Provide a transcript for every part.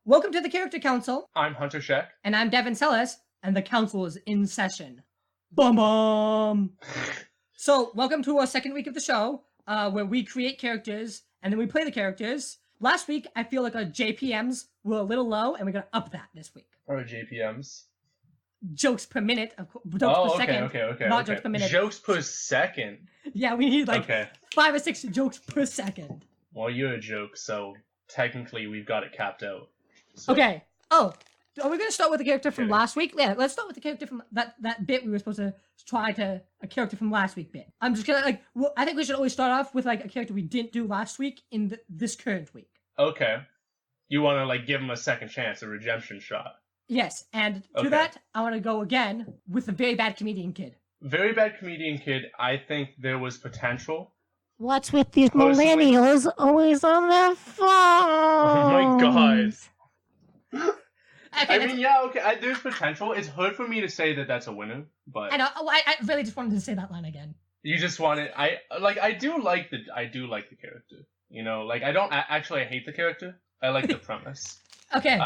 Welcome to the Character Council. I'm Hunter Sheck. And I'm Devin Sellis, and the council is in session. Bum bum! So, welcome to our second week of the show, where we create characters, and then we play the characters. Last week, I feel like our JPMs were a little low, and we're going to up that this week. What are JPMs? Jokes per minute. Jokes per second. Okay. Not jokes per minute. Jokes per second? Yeah, we need 5 or 6 jokes per second. Well, you're a joke, so technically we've got it capped out. So. Okay. Oh, are we going to start with the character from last week? Yeah, let's start with the character from that bit we were supposed to try to... A character from last week bit. I'm just going to, I think we should always start off with, a character we didn't do last week in this current week. Okay. You want to, give him a second chance, a redemption shot. Yes, and to that, I want to go again with the very bad comedian kid. Very bad comedian kid, I think there was potential. What's with these millennials always on their phones? Oh my god. Okay, there's potential. It's hard for me to say that that's a winner, but... I know, I really just wanted to say that line again. You just wanted... I do like the character. You know, I don't... Actually, I hate the character. I like the premise. Okay.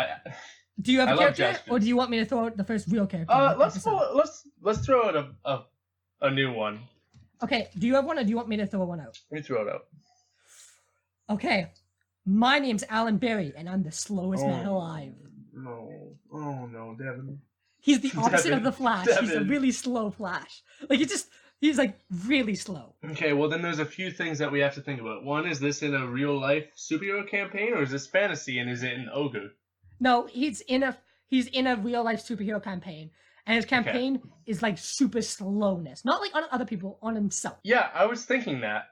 Do you have a character, or do you want me to throw out the first real character? Let's throw out a new one. Okay, do you have one, or do you want me to throw one out? Let me throw it out. Okay. My name's Alan Berry, and I'm the slowest man alive. No. Oh, no, Devin. He's the opposite of the Flash. Devin. He's a really slow Flash. He's really slow. Okay, well then there's a few things that we have to think about. One, is this in a real-life superhero campaign, or is this fantasy, and is it an ogre? No, he's in a real-life superhero campaign. And his campaign is super slowness. Not on other people, on himself. Yeah, I was thinking that.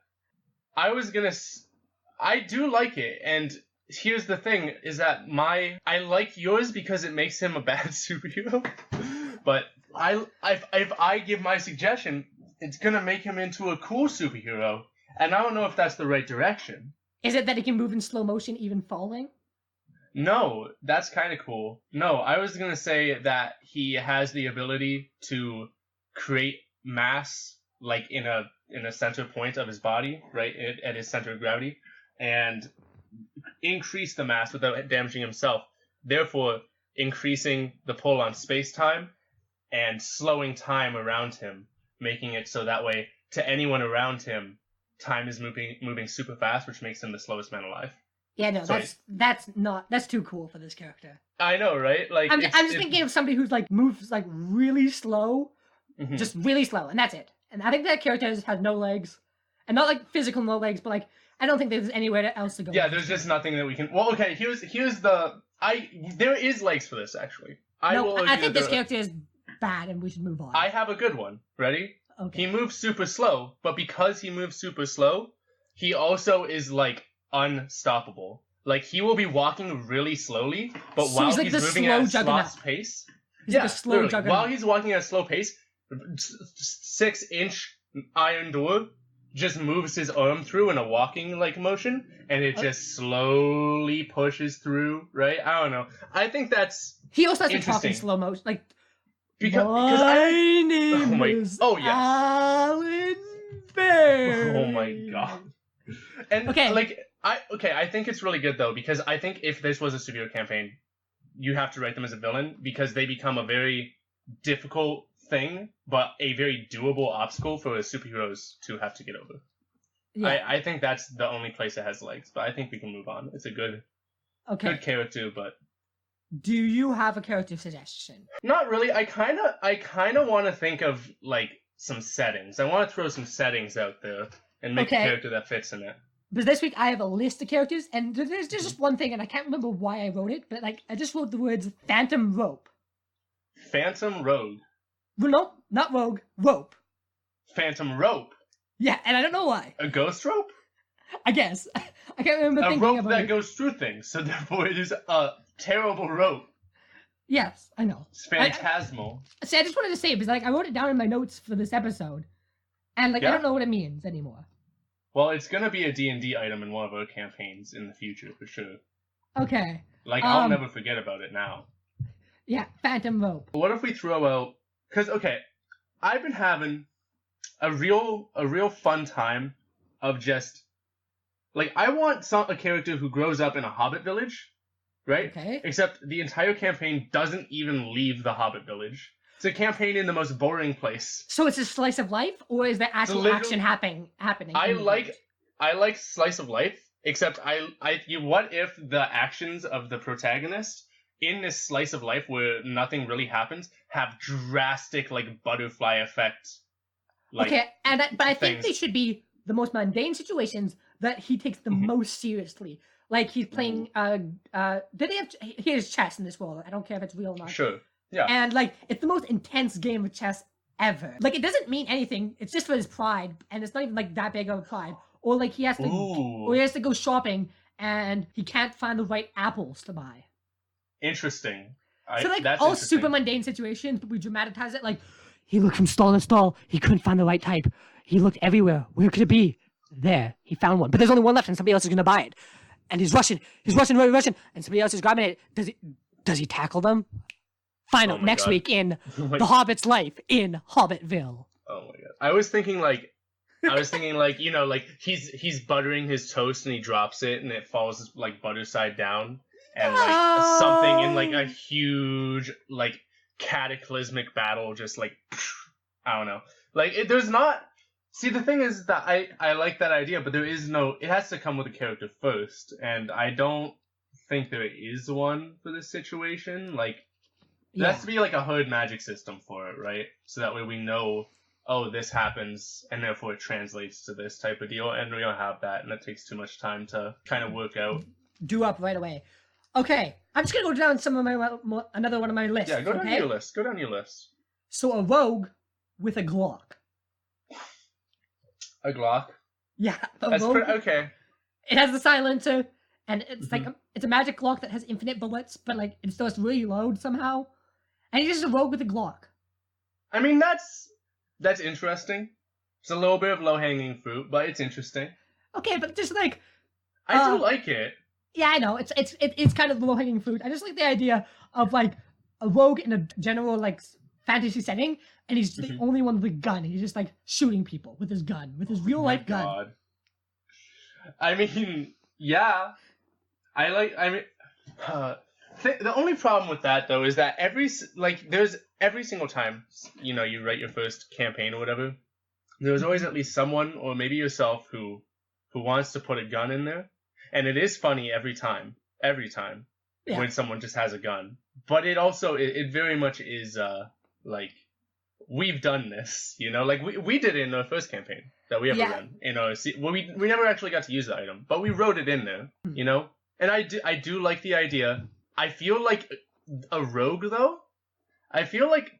I do like it, and here's the thing, is that I like yours because it makes him a bad superhero. But if I give my suggestion, it's gonna make him into a cool superhero. And I don't know if that's the right direction. Is it that he can move in slow motion even falling? No, that's kind of cool. No, I was going to say that he has the ability to create mass, in a center point of his body, right, at his center of gravity, and increase the mass without damaging himself, therefore increasing the pull on space-time and slowing time around him, making it so that way, to anyone around him, time is moving super fast, which makes him the slowest man alive. Yeah, no, that's too cool for this character. I know, right? I'm just thinking of somebody who's moves really slow, just really slow, and that's it. And I think that character has no legs, and not physical no legs, but I don't think there's anywhere else to go. Yeah, there's just nothing that we can. Well, okay, here's there is legs for this actually. I think this character is bad, and we should move on. I have a good one. Ready? Okay. He moves super slow, but because he moves super slow, he also is unstoppable. He will be walking really slowly, but while he's moving at a slow pace. He's a slow juggernaut. While he's walking at a slow pace, 6-inch iron door just moves his arm through in a walking motion, and it just slowly pushes through. Right? I don't know. I think that's he also has to talk in slow motion, because my name is Alan Berry. Oh my god. And I think it's really good though, because I think if this was a superhero campaign, you have to write them as a villain because they become a very difficult thing, but a very doable obstacle for superheroes to have to get over. Yeah. I think that's the only place that has legs, but I think we can move on. It's a good character, but... Do you have a character suggestion? Not really. I kind of want to think of some settings. I want to throw some settings out there and make a character that fits in it. But this week I have a list of characters, and there's just one thing, and I can't remember why I wrote it, but I just wrote the words Phantom Rope. Phantom Rogue? No, not Rogue. Rope. Phantom Rope? Yeah, and I don't know why. A ghost rope? I guess. I can't remember thinking about it. A rope that goes through things, so therefore it is a terrible rope. Yes, I know. It's phantasmal. I just wanted to say it because I wrote it down in my notes for this episode, and I don't know what it means anymore. Well, it's gonna be a D&D item in one of our campaigns in the future for sure. Okay. I'll never forget about it now. Yeah, Phantom Rope. What if we throw out? Because I've been having a real fun time of just like I want a character who grows up in a Hobbit village, right? Okay. Except the entire campaign doesn't even leave the Hobbit village. It's a campaign in the most boring place. So it's a slice of life, or is there actual action happening? I like slice of life, except what if the actions of the protagonist in this slice of life where nothing really happens have drastic like butterfly effect. Like, okay, but I think they should be the most mundane situations that he takes the most seriously. Like he's playing. He has chess in this world. I don't care if it's real or not. Sure. Yeah. And like it's the most intense game of chess ever. Like it doesn't mean anything. It's just for his pride, and it's not even like that big of a pride. Or like he has to go shopping and he can't find the right apples to buy. Interesting. So like all super mundane situations, but we dramatize it. Like he looked from stall to stall. He couldn't find the right type. He looked everywhere. Where could it be? There. He found one, but there's only one left, and somebody else is gonna buy it. And he's rushing, and somebody else is grabbing it. Does he tackle them? Find out next week in The Hobbit's Life in Hobbitville. Oh my god! I was thinking like you know like he's buttering his toast and he drops it and it falls like butter side down and like something in like a huge like cataclysmic battle just like I don't know like there's not. See, the thing is that I like that idea, but there is no. It has to come with a character first, and I don't think there is one for this situation. Like, there has to be like a herd magic system for it, right? So that way we know, oh, this happens, and therefore it translates to this type of deal, and we don't have that, and that takes too much time to kind of work out. Do up right away. Okay, I'm just gonna go down some of another one of my lists. Yeah, go down your list. Go down your list. So a rogue with a Glock. A Glock? Yeah. Okay. It has the silencer, and it's like it's a magic Glock that has infinite bullets, but like it's supposed to reload somehow. And he's just a rogue with a Glock. I mean, that's interesting. It's a little bit of low-hanging fruit, but it's interesting. Okay, but just like I do like it. Yeah, I know. It's kind of low-hanging fruit. I just like the idea of like a rogue in a general like fantasy setting, and he's the only one with a gun. He's just like shooting people with his gun, with his real life gun. God. I mean, yeah, the only problem with that though is that every single time you write your first campaign or whatever, there's always at least someone or maybe yourself who wants to put a gun in there, and it is funny every time when someone just has a gun. But it also it very much is like we've done this, like we did it in the first campaign that we ever ran. We never actually got to use the item, but we wrote it in there, And I do like the idea. I feel like a rogue though. I feel like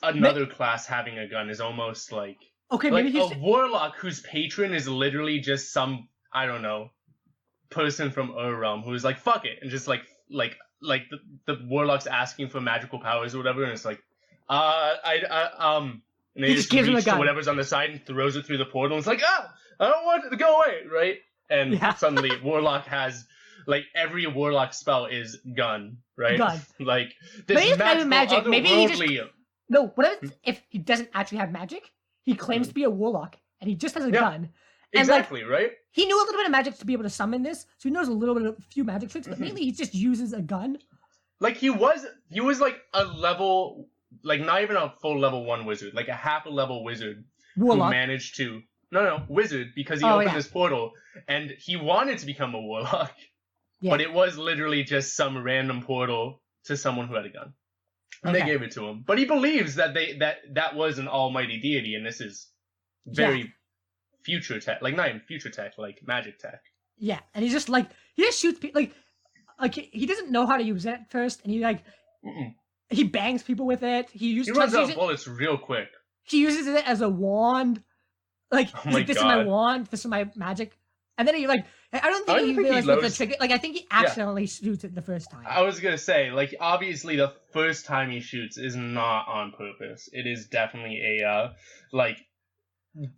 another class having a gun is almost like maybe a warlock whose patron is literally just some I don't know person from Realm who's like fuck it and just like the warlock's asking for magical powers or whatever, and it's like and they just gives him a gun. Whatever's on the side and throws it through the portal. And it's like, I don't want it to go away, right? And suddenly Warlock has, like, every Warlock spell is gun, right? Gun. Like, this magic. Maybe he just... No, what if he doesn't actually have magic? He claims to be a Warlock, and he just has a gun. And exactly, right? He knew a little bit of magic to be able to summon this, so he knows a few magic tricks, but mainly he just uses a gun. Like, he was like, a level... Like, not even a full level 1 wizard. Like, a half a level wizard Warlock. Who managed to... No, wizard, because he opened this portal, and he wanted to become a warlock. Yeah. But it was literally just some random portal to someone who had a gun. And they gave it to him. But he believes that that was an almighty deity, and this is very future tech. Like, not even future tech, like magic tech. Yeah, and he's just like... He just shoots people... Like he doesn't know how to use it at first, and he, like... He bangs people with it. He runs out of bullets real quick. He uses it as a wand. Like, this is my wand, this is my magic. And then he, like, I don't think he realized what the trigger... Like, I think he accidentally shoots it the first time. I was gonna say, like, obviously the first time he shoots is not on purpose. It is definitely a,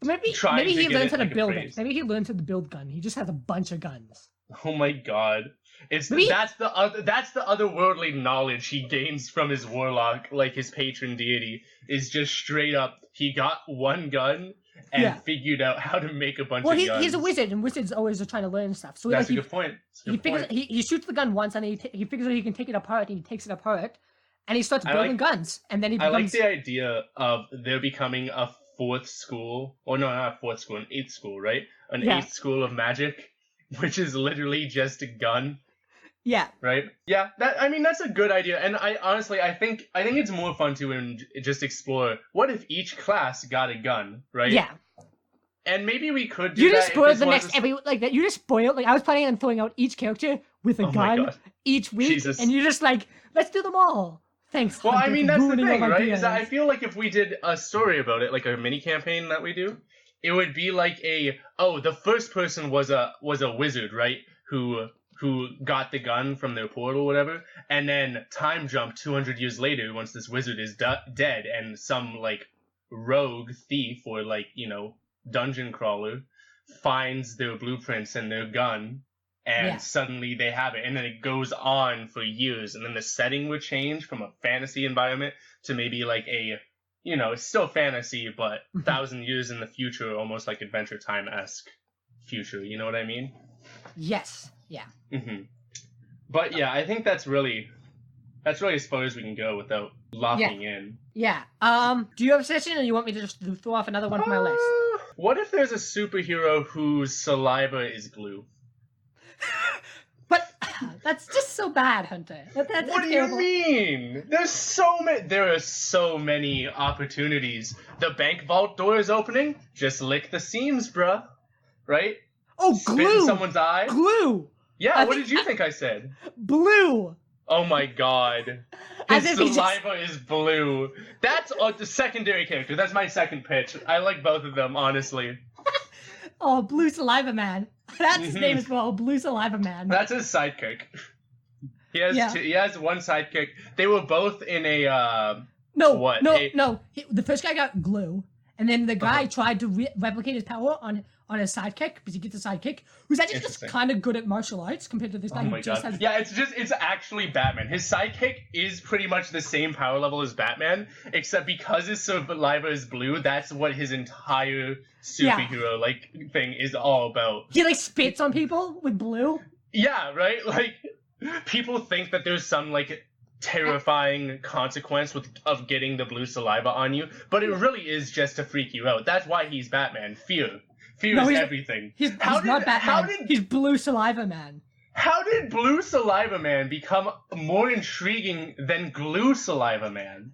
Maybe he learns how to build it. Maybe he learns how to build gun. He just has a bunch of guns. Oh my god. That's the otherworldly knowledge he gains from his warlock, like his patron deity, is just straight up. he got one gun and figured out how to make a bunch of guns. Well, he's a wizard, and wizards always are trying to learn stuff. So that's a good point. He shoots the gun once, and he figures out he can take it apart, and he takes it apart, and he starts building guns, and then he becomes... I like the idea of there becoming a fourth school, or no, not a fourth school, an eighth school, right? An eighth school of magic, which is literally just a gun. Yeah. Right? Yeah, that's a good idea. And I think it's more fun to just explore what if each class got a gun, right? Yeah. And maybe we could do you that. Just spoiled the next every like that. You just spoiled I was planning on throwing out each character with a gun each week, and you just let's do them all. Thanks. Well, that's the thing, right? Is that I feel like if we did a story about it, like a mini campaign that we do, it would be like the first person was a wizard, right? Who got the gun from their portal or whatever, and then time jump 200 years later once this wizard is dead, and some rogue thief or dungeon crawler finds their blueprints and their gun, and suddenly they have it, and then it goes on for years, and then the setting would change from a fantasy environment to maybe it's still fantasy, but 1,000 years in the future, almost like Adventure Time-esque future, you know what I mean? Yes. Yeah. Mm-hmm. But yeah, I think that's really as far as we can go without locking in. Yeah. Do you have a suggestion, or you want me to just throw off another one from my list? What if there's a superhero whose saliva is glue? But that's just so bad, Hunter. That's what do terrible. You mean? There are so many opportunities. The bank vault door is opening. Just lick the seams, bruh. Right? Oh, Spit glue! in someone's eye. Glue! Yeah, what did you think I said? Blue! Oh my god. His saliva is blue. That's the secondary character. That's my second pitch. I like both of them, honestly. Oh, Blue Saliva Man. That's his name as well, Blue Saliva Man. That's his sidekick. He has one sidekick. They were both in a, the first guy got glue, and then the guy tried to replicate his power on his sidekick, because he gets a sidekick who's actually just kind of good at martial arts compared to this guy who just has... Yeah, it's actually Batman. His sidekick is pretty much the same power level as Batman, except because his saliva is blue, that's what his entire superhero thing is all about. He spits on people with blue? Yeah, right? People think that there's some terrifying consequence of getting the blue saliva on you, but it really is just to freak you out. That's why he's Batman. Fear is everything. He's not Batman. He's Blue Saliva Man. How did Blue Saliva Man become more intriguing than Glue Saliva Man?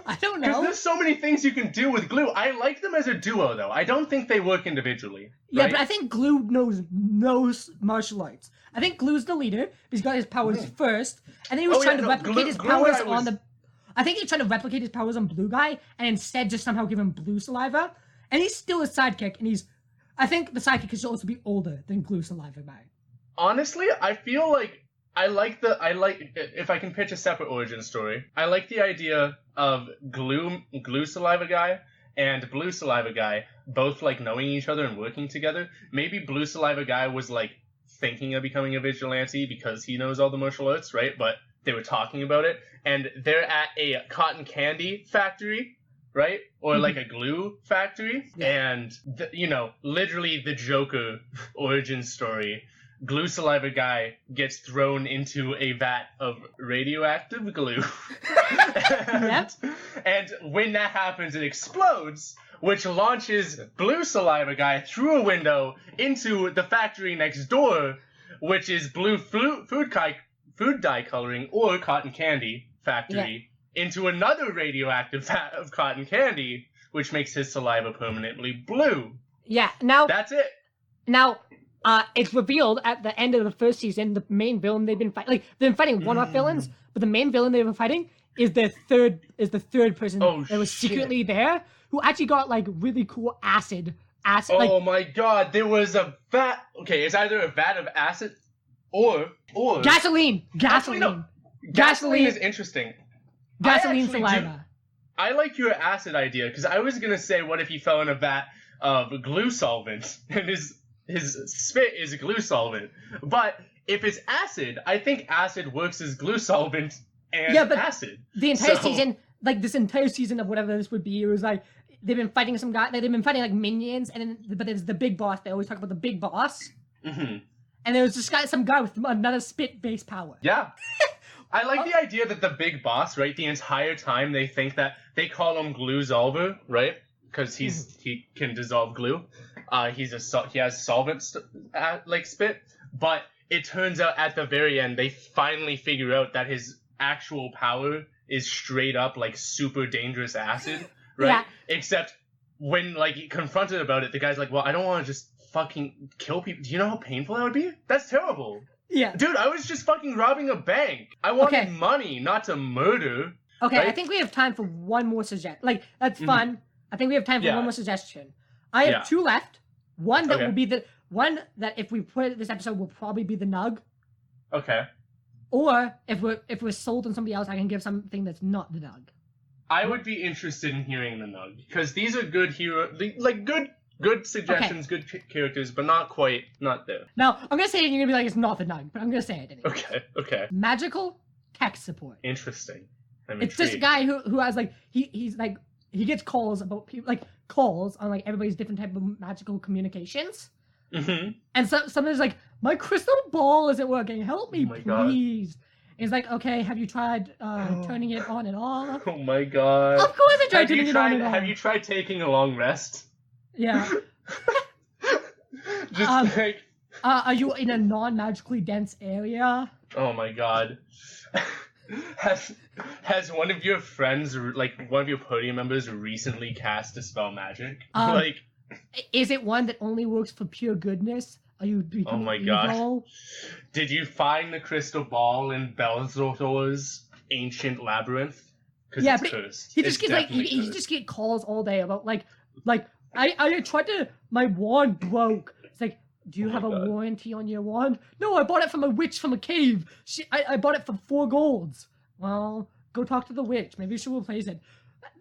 I don't know. Because there's so many things you can do with Glue. I like them as a duo, though. I don't think they work individually. Yeah, but I think Glue knows martial arts. I think Glue's the leader. He's got his powers first, and then he was trying to replicate his powers on the... I think he's trying to replicate his powers on Blue Guy, and instead just somehow give him blue saliva. And he's still his sidekick, and I think the sidekick should also be older than Glue Saliva Man. Honestly, I feel like if I can pitch a separate origin story, I like the idea of Glue Saliva Guy and Blue Saliva Guy both knowing each other and working together. Maybe Blue Saliva Guy was thinking of becoming a vigilante because he knows all the martial arts, right? But they were talking about it, and they're at a cotton candy factory, right? Or a glue factory, and literally the Joker origin story. Glue Saliva Guy gets thrown into a vat of radioactive glue. And when that happens, it explodes, which launches Blue Saliva Guy through a window into the factory next door, which is blue food dye coloring or cotton candy factory, into another radioactive vat of cotton candy, which makes his saliva permanently blue. Yeah, now... That's it. Now... it's revealed at the end of the first season, the main villain they've been fighting... they've been fighting one-off villains, but the main villain they've been fighting is the third person that was secretly there, who actually got, really cool acid. Oh my god, there was a vat... Okay, it's either a vat of acid or... Gasoline! Actually, no. Gasoline is interesting. Gasoline saliva. I like your acid idea, because I was going to say, what if he fell in a vat of glue solvent, and his spit is glue solvent. But if it's acid, I think acid works as glue solvent and acid. The entire season, this entire season of whatever this would be, it was they've been fighting some guy. Like, they've been fighting like minions, and then but there's the big boss. They always talk about the big boss. Mm-hmm. And there was some guy with another spit-based power. Yeah. I like the idea that the big boss, right, the entire time they think that they call him Glue-Zolver, right? Because he can dissolve glue. He has solvent like spit, but it turns out at the very end they finally figure out that his actual power is straight up like super dangerous acid, right? Yeah. Except when like confronted about it, the guy's like, "Well, I don't want to just fucking kill people. Do you know how painful that would be? That's terrible." Yeah. Dude, I was just fucking robbing a bank. I wanted money, not to murder. Okay, right? I think we have time for one more suggestion. Like, that's fun. I think we have time for one more suggestion. I have two left. One that will be the one that if we put this episode will probably be the Nug. Okay. Or if we're sold on somebody else, I can give something that's not the Nug. I would be interested in hearing the Nug because these are good good suggestions, good characters, but not there. Now, I'm gonna say it and you're gonna be like, it's not the Nug, but I'm gonna say it anyway. Okay. Magical tech support. Interesting. It's just a guy who has like he's like he gets calls about people, like calls on like everybody's different type of magical communications. Mm-hmm. And somebody's like, my crystal ball isn't working. Help me, please. God. He's like, okay, have you tried turning it on and off? Oh my god. Of course I tried turning it on and off. Have you tried taking a long rest? Yeah. Just like... are you in a non-magically dense area? Oh my god. Has one of your friends, like one of your podium members, recently cast Dispel Magic? Like, is it one that only works for pure goodness? Are you becoming oh my gosh. Did you find the crystal ball in Belzor's ancient labyrinth? Yeah, but cursed. He just gets like he just get calls all day about like I tried to, my wand broke. It's like, do you have a warranty on your wand? No, I bought it from a witch from a cave. I bought it for 4 golds. Well, go talk to the witch. Maybe she'll replace it.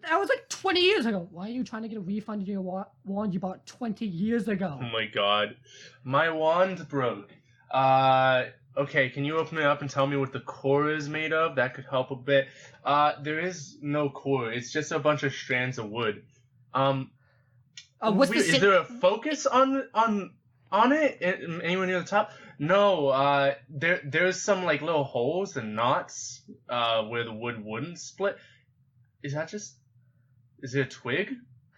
That was like 20 years ago. Why are you trying to get a refund on your wand you bought 20 years ago? Oh my god. My wand broke. Okay, can you open it up and tell me what the core is made of? That could help a bit. There is no core. It's just a bunch of strands of wood. Is there a focus on it? Anyone near the top? No. There's some like little holes and knots where the wood wouldn't split. Is it a twig?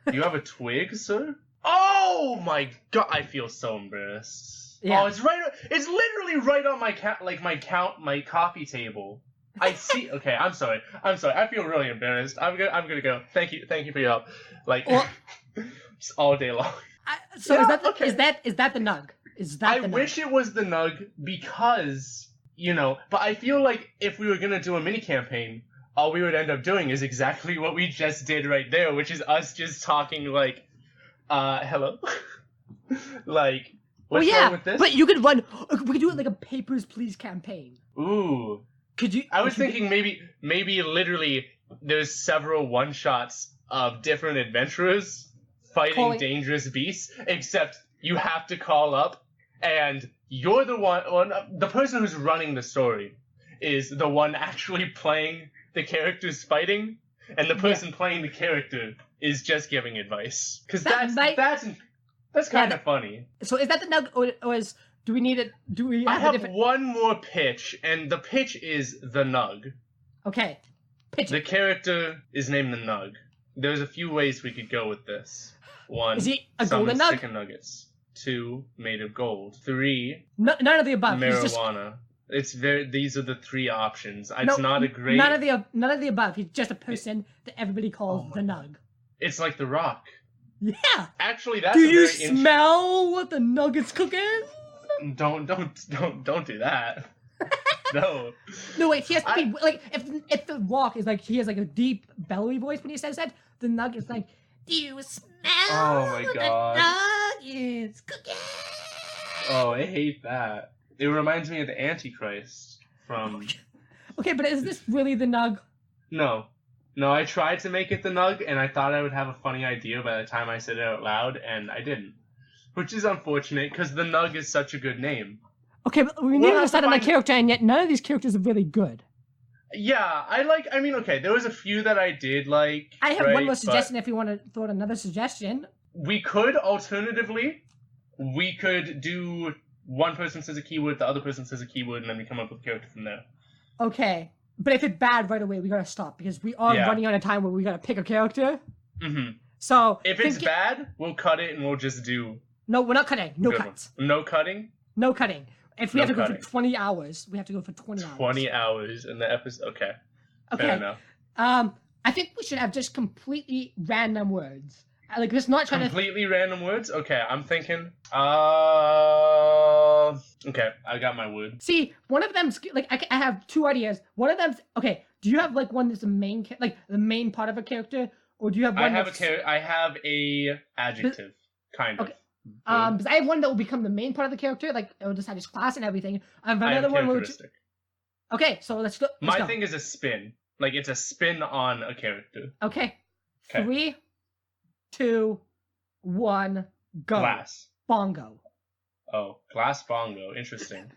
Do you have a twig, sir? Oh my god! I feel so embarrassed. Yeah. Oh, it's literally right on my coffee table. I see. Okay, I'm sorry. I feel really embarrassed. I'm gonna go. Thank you for your help. Like. Well, just all day long. Is that the Nug? I wish it was the Nug because, but I feel like if we were going to do a mini campaign, all we would end up doing is exactly what we just did right there, which is us just talking like, hello? Like, what's wrong with this? But you could we could do it like a Papers, Please campaign. Ooh. Could you? I was thinking maybe literally there's several one-shots of different adventurers fighting dangerous beasts, except you have to call up, and you're the person who's running the story is the one actually playing the characters fighting, and the person playing the character is just giving advice. Because that's kind of funny. So is that the Nug, or do we need it? Do we? I have one more pitch, and the pitch is the Nug. Okay, pitch. The character is named the Nug. There's a few ways we could go with this. 1, is he a golden Nug? Chicken nuggets. 2, made of gold. 3, none of the above. Marijuana. These are the 3 options. It's not a great. None of the above. He's just a person that everybody calls the Nug. It's like The Rock. Yeah. Actually, that's. Do you smell what the Nug is cooking? Don't do that. No. No, wait. He has to be like if the Rock is like he has like a deep belly voice when he says that. The Nug is like, do you smell? Oh my god. The Nug is cooking. Oh, I hate that. It reminds me of the Antichrist from. Okay, but is this really the Nug? No, I tried to make it the Nug, and I thought I would have a funny idea by the time I said it out loud, and I didn't. Which is unfortunate, because the Nug is such a good name. Okay, but we need to decide on my character, and yet none of these characters are really good. Yeah, I mean, okay, there was a few that I did like. I have right, one more suggestion if you want to throw out another suggestion. We could, alternatively, we could do one person says a keyword, the other person says a keyword, and then we come up with a character from there. Okay. But if it's bad right away, we gotta stop because we are running out of time where we gotta pick a character. Mm-hmm. So if it's bad, we'll cut it and we'll just do. No, we're not cutting. No cuts. No cutting. No cutting. If we have to go for 20 hours, we have to go for 20 hours. 20 hours in the episode. Okay. Fair enough. I think we should have just completely random words. Like, just not trying completely random words. Okay, I'm thinking. Okay, I got my word. See, one of them's like I have two ideas. One of them's okay. Do you have like one that's the main the main part of a character, or do you have one? I have a adjective kind of. Because I have one that will become the main part of the character, like it will just have his class and everything. I have another one which. Okay, so let's go. My thing is a spin. Like it's a spin on a character. Okay. 3, 2, 1, go. Glass. Bongo. Oh, glass bongo. Interesting.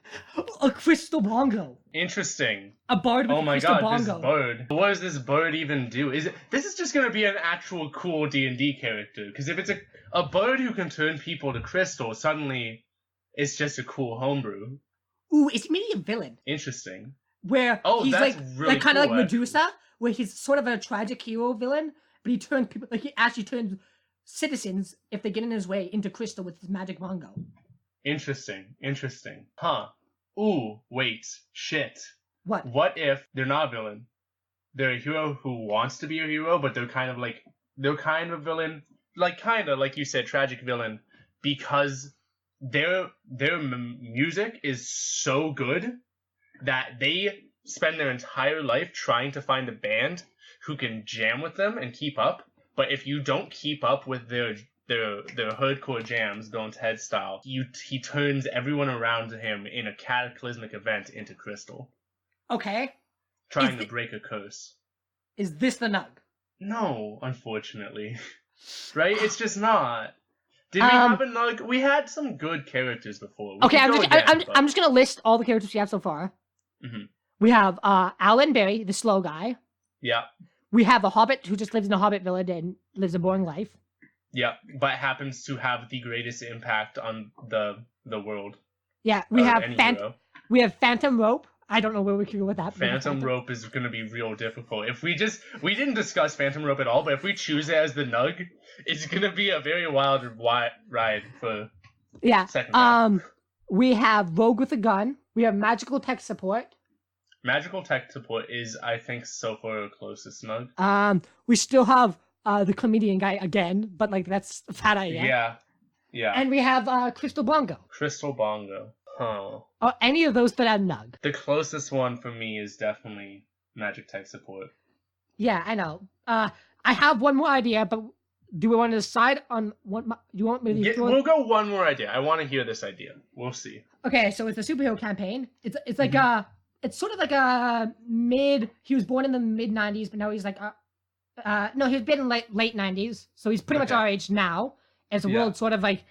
A crystal bongo. Interesting. A bird with a crystal bongo. Oh my god, this bird. What does this bird even do? This is just gonna be an actual cool D&D character. Because if it's a bird who can turn people to crystal, suddenly it's just a cool homebrew. Ooh, is he maybe a villain? Interesting. Where he's that's like really kind of cool, like Medusa, where he's sort of a tragic hero villain, but he turns people he actually turns citizens, if they get in his way, into crystal with his magic bongo. Interesting. Huh. Ooh, wait. Shit. What? What if they're not a villain? They're a hero who wants to be a hero, but they're kind of a villain, like you said, tragic villain, because their music is so good that they spend their entire life trying to find a band who can jam with them and keep up. But if you don't keep up with their hardcore jams, going to head style, he turns everyone around him in a cataclysmic event into crystal. Okay. Trying to break a curse. Is this the Nug? No, unfortunately. Right? It's just not. Did we have a Nug? We had some good characters before. I'm just gonna list all the characters we have so far. Mm-hmm. We have Alan Berry, the slow guy. Yeah. We have a hobbit who just lives in a hobbit village and lives a boring life. Yeah, but happens to have the greatest impact on the world. Yeah, we have Phantom Rope. I don't know where we could go with that. Phantom Rope is going to be real difficult. If we didn't discuss Phantom Rope at all, but if we choose it as the Nug, it's going to be a very wild ride for second half. We have Rogue with a Gun. We have Magical Tech Support. Magical Tech Support is, I think, so far the closest Nug. We still have the comedian guy again, but like that's Fat Eye. Yeah. And we have Crystal Bongo. Crystal Bongo. Huh. Or any of those that are Nug. The closest one for me is definitely Magic Tech Support. Yeah, I know. I have one more idea, but do we want to decide on what? Do you want me to? We'll go one more idea. I want to hear this idea. We'll see. Okay, so it's a superhero campaign. It's like it's sort of like a mid. He was born in the mid '90s, but now he's like no, he's been in late '90s, so he's pretty much our age now. As the world sort of like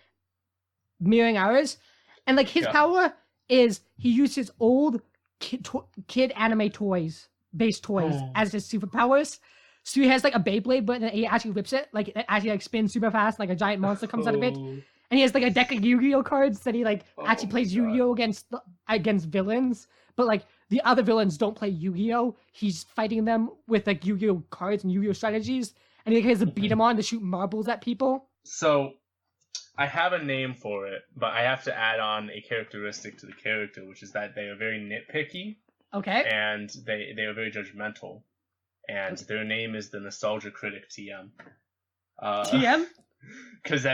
mirroring ours. And like his power is he uses old kid anime toys as his superpowers. So he has like a Beyblade, but he actually whips it, like it actually like spins super fast, like a giant monster comes out of it. And he has like a deck of Yu-Gi-Oh cards that he like actually plays Yu-Gi-Oh against villains. But like the other villains don't play Yu-Gi-Oh. He's fighting them with like Yu-Gi-Oh cards and Yu-Gi-Oh strategies, and he has to beat them on to shoot marbles at people. So I have a name for it, but I have to add on a characteristic to the character, which is that they are very nitpicky. Okay. And they are very judgmental. And their name is the Nostalgia Critic TM. TM? Because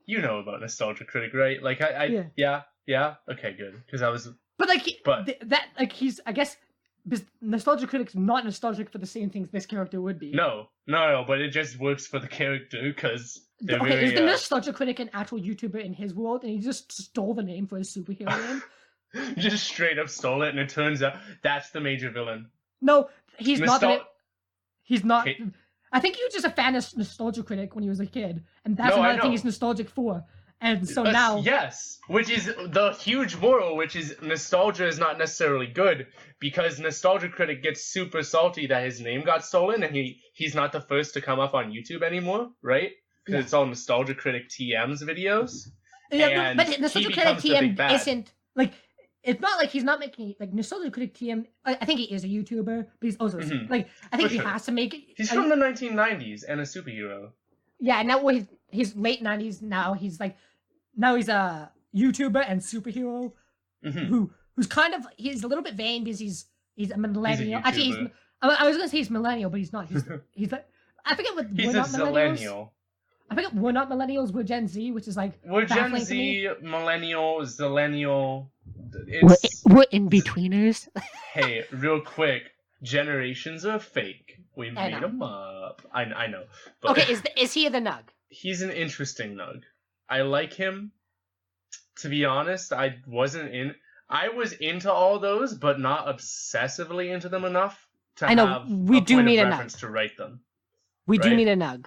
you know about Nostalgia Critic, right? Like yeah. Okay, good. Because I was. But he's, I guess, Nostalgia Critic's not nostalgic for the same things this character would be. No, but it just works for the character because. Is the Nostalgia Critic an actual YouTuber in his world, and he just stole the name for his superhero name? Just straight up stole it, and it turns out that's the major villain. No, he's not. He's not. I think he was just a fan of Nostalgia Critic when he was a kid, and that's another thing he's nostalgic for. And so now... Yes, which is the huge moral, which is nostalgia is not necessarily good, because Nostalgia Critic gets super salty that his name got stolen, and he's not the first to come up on YouTube anymore, right? Because it's all Nostalgia Critic TM's videos. Yeah, but Nostalgia Critic TM isn't... Like, it's not like he's not making... Like, Nostalgia Critic TM... I think he is a YouTuber, but he's also... Like, I think he has to make it... He's from the 1990s and a superhero. Yeah, now he's late 90s now. He's like... Now he's a YouTuber and superhero who's kind of... He's a little bit vain because he's a millennial. Actually, I was going to say he's millennial, but he's not. He's like... I forget what... He's a zillennial. I forget we're not millennials, we're Gen Z, which is like... We're Gen Z, millennial, zillennial... We're in-betweeners. Hey, real quick, generations are fake. We made them up. I know. But okay, is he the Nug? He's an interesting Nug. I like him. To be honest, I was into all those, but not obsessively into them enough to have we do need a reference to write them. We do need a Nug.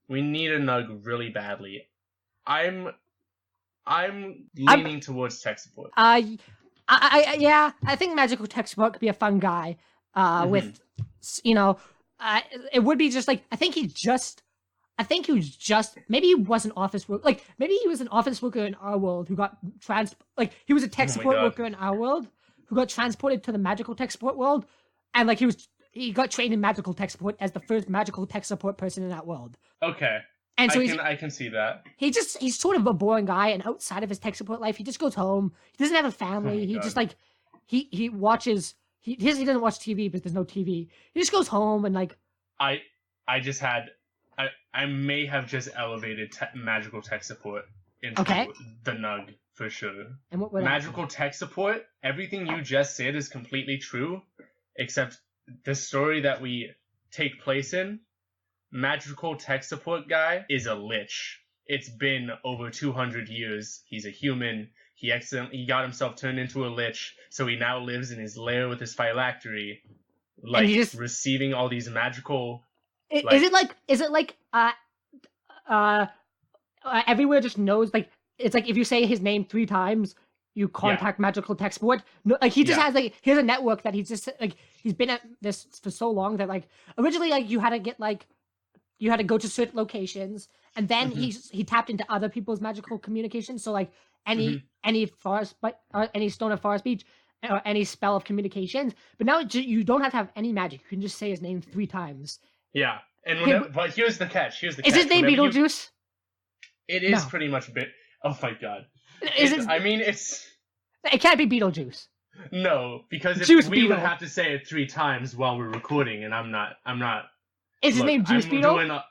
We need a Nug really badly. I'm leaning towards tech support. I think Magical Tech Support could be a fun guy. With, it would be just like maybe he was an office worker. Like, maybe he was an office worker in our world who got he was a tech support worker in our world who got transported to the Magical Tech Support world, and like he got trained in Magical Tech Support as the first Magical Tech Support person in that world. Okay. And so I can see that. He's sort of a boring guy, and outside of his tech support life, he just goes home. He doesn't have a family. He just like he watches. He doesn't watch TV because there's no TV. He just goes home and like. I may have just elevated magical tech support into the Nug for sure. And what magical tech support? Everything you just said is completely true, except the story that we take place in. Magical tech support guy is a lich. It's been over 200 years. He's a human. He got himself turned into a lich, so he now lives in his lair with his phylactery, receiving all these magical. Is it like everywhere just knows, like, it's like if you say his name 3 times, you contact Magical Tech Support. No, like he just has like he has a network that he's just like he's been at this for so long that like originally like you had to go to certain locations, and then he tapped into other people's magical communication. So like any forest, any stone of forest speech, or any spell of communications. But now you don't have to have any magic. You can just say his name 3 times. Yeah, and but here's the catch. Is his name Beetlejuice? It is pretty much Oh my god! It can't be Beetlejuice. No, because we would have to say it 3 times while we're recording, and I'm not. Is his name Juice Beetle?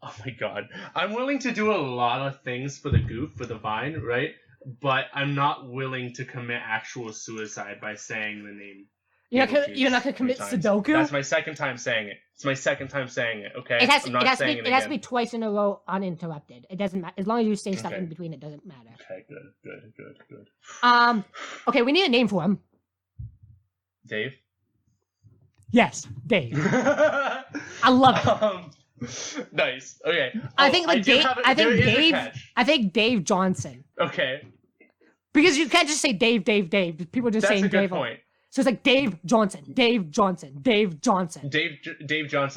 Oh my god! I'm willing to do a lot of things for the goof, for the Vine, right? But I'm not willing to commit actual suicide by saying the name. You're not gonna commit Sudoku? That's my second time saying it. It's my second time saying it. Okay. It has to be twice in a row uninterrupted. It doesn't matter as long as you say stuff in between. It doesn't matter. Okay. Good. Okay. We need a name for him. Dave. Yes, Dave. I love it. Nice. Okay. I think Dave Johnson. Okay. Because you can't just say Dave. People just saying Dave. That's a good point. So it's like Dave Johnson. Dave Johnson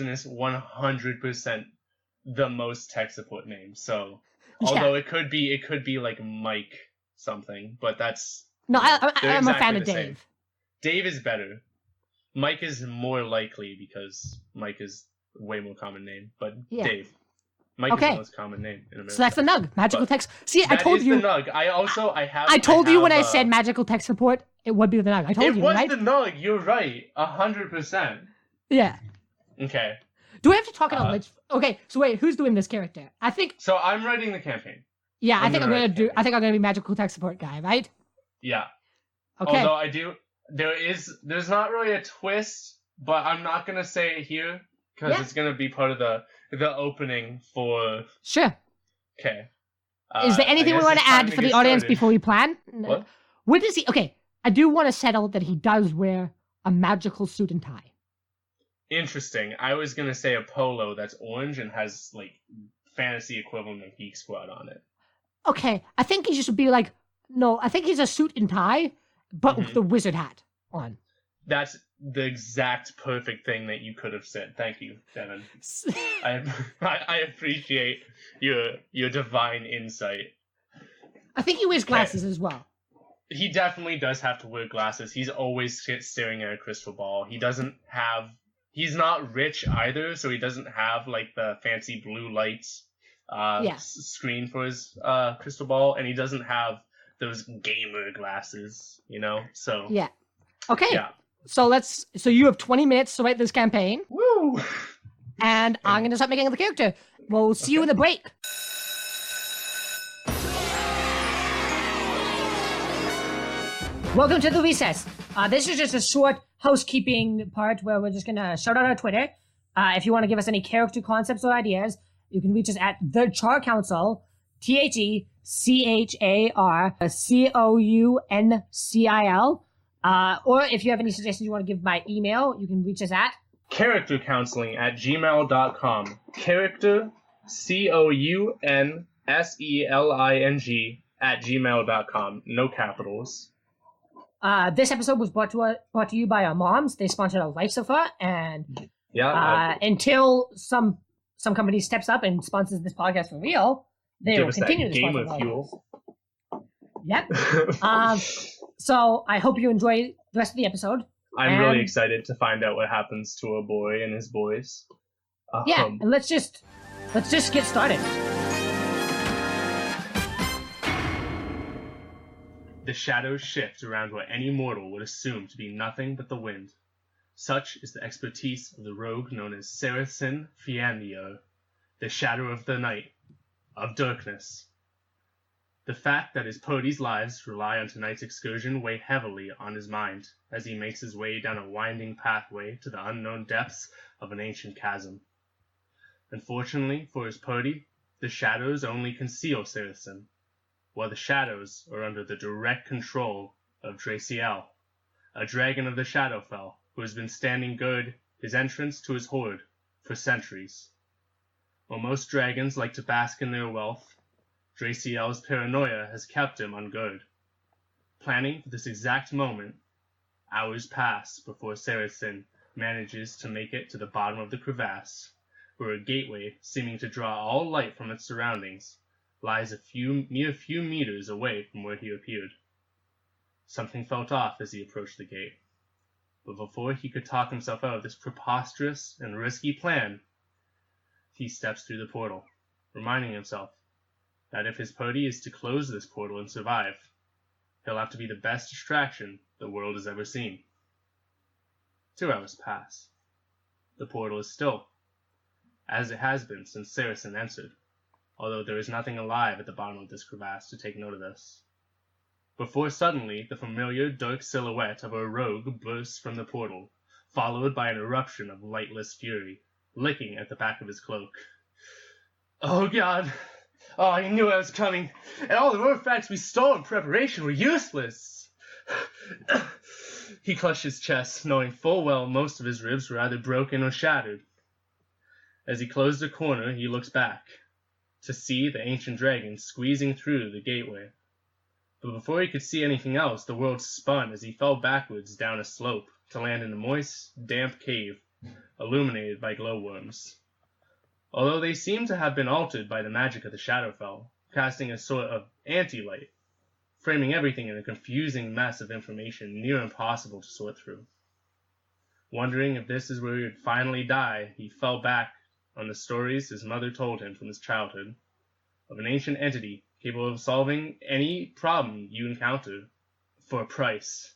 is 100% the most tech support name. So, although it could be like Mike something, but that's I'm a fan of Dave. Same. Dave is better. Mike is more likely because Mike is a way more common name, but Dave. Mike is the most common name in America. So that's the Nug. Magical Tech. See, I told you. The Nug. I told you when I said Magical Tech Support, it would be the Nug. I told you, right? It was the Nug. You're right. 100%. Yeah. Okay. Do we have to talk about Lich? Okay. So wait, who's doing this character? I think. So I'm writing the campaign. Yeah, I think I'm gonna be Magical Tech Support guy, right? Yeah. Okay. Although there's not really a twist, but I'm not gonna say it here because it's gonna be part of the opening for... Sure. Okay. Is there anything we want to add for the audience before we plan? What? What does he... Okay, I do want to settle that he does wear a magical suit and tie. Interesting. I was going to say a polo that's orange and has, like, fantasy equivalent of Geek Squad on it. Okay, I think he should be like, no, I think he's a suit and tie, but with the wizard hat on. That's the exact perfect thing that you could have said. Thank you, Devin. I appreciate your divine insight. I think he wears glasses as well. He definitely does have to wear glasses. He's always staring at a crystal ball. He's not rich either, so he doesn't have like the fancy blue lights screen for his crystal ball, and he doesn't have those gamer glasses, So yeah. Okay. Yeah. So you have 20 minutes to write this campaign. Woo! And I'm gonna start making the character. We'll see you in the break. Welcome to the recess. This is just a short housekeeping part where we're just gonna shout out our Twitter. If you want to give us any character concepts or ideas, you can reach us at the Char Council, TheCharCouncil. Or if you have any suggestions you want to give by email, you can reach us at charactercounseling@gmail.com. Character, COUNSELING @gmail.com. No capitals. This episode was brought to you by our moms. They sponsored our life so far, and until some company steps up and sponsors this podcast for real, they will continue to sponsor our fuel. Yep. So I hope you enjoy the rest of the episode. I'm really excited to find out what happens to a boy and his boys. And let's just get started. The shadows shift around what any mortal would assume to be nothing but the wind. Such is the expertise of the rogue known as Saracen Fiandier, the shadow of the night, of darkness. The fact that his party's lives rely on tonight's excursion weigh heavily on his mind as he makes his way down a winding pathway to the unknown depths of an ancient chasm. Unfortunately for his party, the shadows only conceal Saracen, while the shadows are under the direct control of Draciel, a dragon of the Shadowfell who has been standing guard his entrance to his hoard for centuries. While most dragons like to bask in their wealth, Draciel's paranoia has kept him on guard. Planning for this exact moment, hours pass before Saracen manages to make it to the bottom of the crevasse, where a gateway seeming to draw all light from its surroundings lies a few meters away from where he appeared. Something felt off as he approached the gate, but before he could talk himself out of this preposterous and risky plan, he steps through the portal, reminding himself that if his party is to close this portal and survive, he'll have to be the best distraction the world has ever seen. 2 hours pass. The portal is still, as it has been since Saracen entered, although there is nothing alive at the bottom of this crevasse to take note of this. Before suddenly the familiar dark silhouette of a rogue bursts from the portal, followed by an eruption of lightless fury, licking at the back of his cloak. Oh God! Oh, I knew I was coming, and all the artifacts we stole in preparation were useless! He clutched his chest, knowing full well most of his ribs were either broken or shattered. As he closed a corner, he looks back, to see the ancient dragon squeezing through the gateway. But before he could see anything else, the world spun as he fell backwards down a slope to land in a moist, damp cave, illuminated by glowworms. Although they seem to have been altered by the magic of the Shadowfell, casting a sort of anti-light, framing everything in a confusing mess of information near impossible to sort through. Wondering if this is where he would finally die, he fell back on the stories his mother told him from his childhood, of an ancient entity capable of solving any problem you encounter for a price.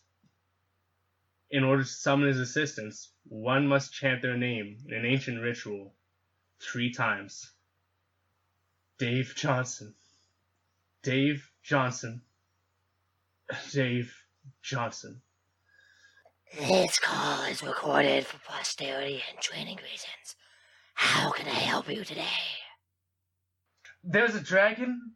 In order to summon his assistance, one must chant their name in an ancient ritual 3 times. Dave Johnson. Dave Johnson. Dave Johnson. This call is recorded for posterity and training reasons. How can I help you today? There's a dragon?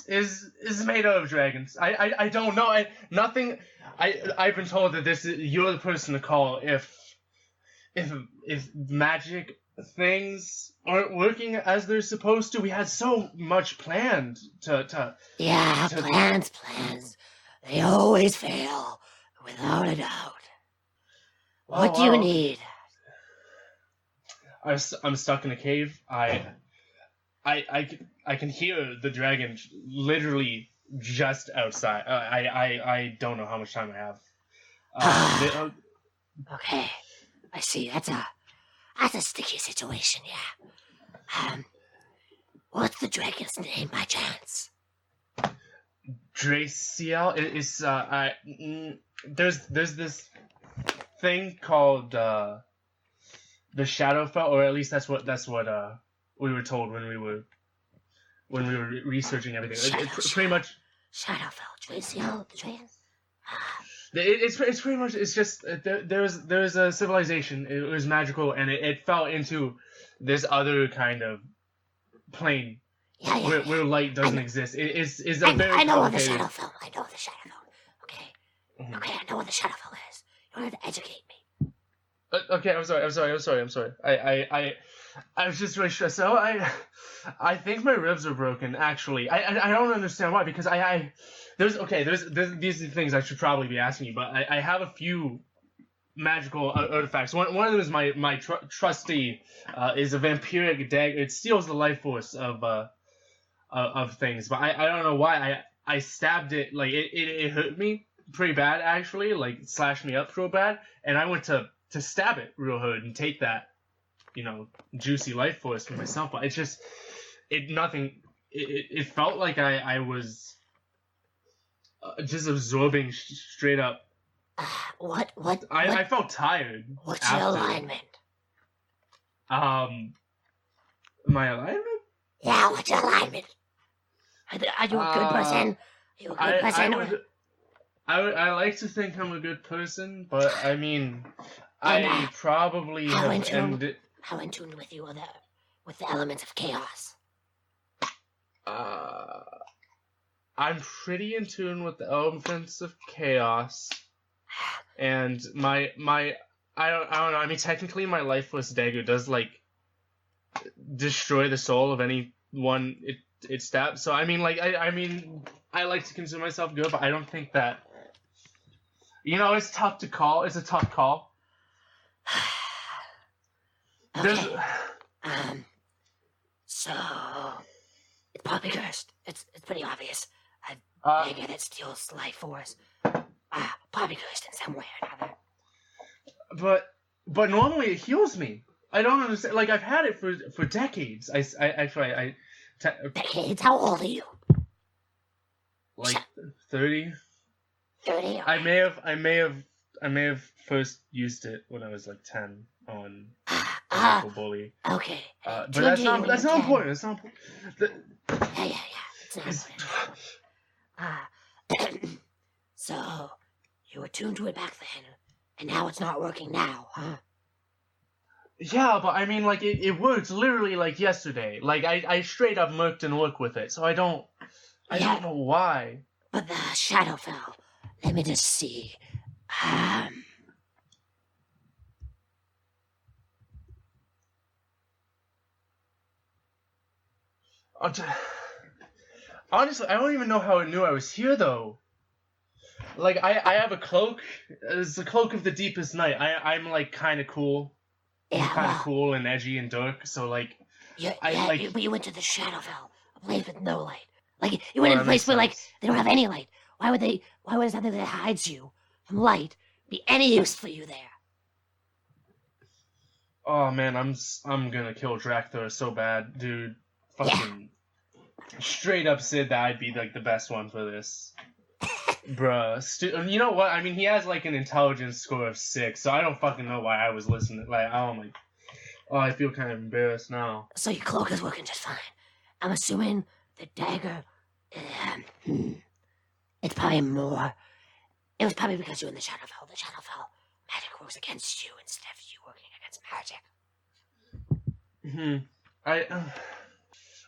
Is made out of dragons. I don't know. Nothing. I've been told that you're the person to call if magic things aren't working as they're supposed to. We had so much planned to Yeah, to plans. They always fail, without a doubt. What oh do you wow. need? I'm stuck in a cave. I can hear the dragon literally just outside. I don't know how much time I have. Okay, I see. That's a sticky situation, yeah. What's the dragon's name by chance? Draciel is there's this thing called the Shadowfell, or at least that's what we were told when we were researching everything. Pretty much Shadowfell, Draciel, the dragon. It's pretty much, it's just there was a civilization. It was magical, and it fell into this other kind of plane where light doesn't exist. It's a very I know of the complicated. Shadowfell. Okay. Mhm. Okay, I know what the Shadowfell is. You don't have to educate me. Okay, I'm sorry. I was just really stressed out. I think my ribs are broken. Actually, I don't understand why, because there's these are things I should probably be asking you, but I have a few magical artifacts. One of them is my trusty is a vampiric dagger. It steals the life force of things, but I don't know why I stabbed it. Like it hurt me pretty bad, actually, like slashed me up real bad, and I went to stab it real hard and take that, juicy life force for myself. But it's just it felt like I was just absorbing straight up. What? I felt tired. What's your alignment? My alignment? Yeah, what's your alignment? Are you a good person? Are you a good person? I like to think I'm a good person, but I mean, And, I probably how have in tune- ended. How in tune with you are with the elements of chaos? I'm pretty in tune with the elements of chaos, and my I don't know. I mean, technically, my lifeless dagger does destroy the soul of anyone it stabs. So I mean, I like to consider myself good, but I don't think that. It's tough to call. It's a tough call. Okay. So it's probably cursed. It's pretty obvious. A dagger that steals life force. Probably cursed in some way or another. But normally it heals me. I don't understand. Like, I've had it for decades. Decades? How old are you? Like 30. 30. I may have first used it when I was like 10 on a local bully. Okay. But that's not important. It's not important. Yeah. It's not important. So you were tuned to it back then, and now it's not working now, huh? Yeah, but I mean, like, it worked literally like yesterday. Like, I straight up murked and worked with it, so I don't know why. But the Shadowfell, let me just see. Honestly, I don't even know how it knew I was here, though. Like, I have a cloak. It's the cloak of the deepest night. I'm like, kind of cool. Yeah, kind of cool and edgy and dark, so like... you went to the Shadowfell, a place with no light. Like, you went in a place where, like, they don't have any light. Why would something that hides you from light be any use for you there? Oh, man, I'm gonna kill Drakthor so bad, dude. Fucking... Straight up said that I'd be, like, the best one for this. Bruh. You know what? I mean, he has, like, an intelligence score of 6, so I don't fucking know why I was listening. Like, I feel kind of embarrassed now. So your cloak is working just fine. I'm assuming the dagger... it's probably more... It was probably because you're in the Shadowfell. The Shadowfell magic works against you instead of you working against magic.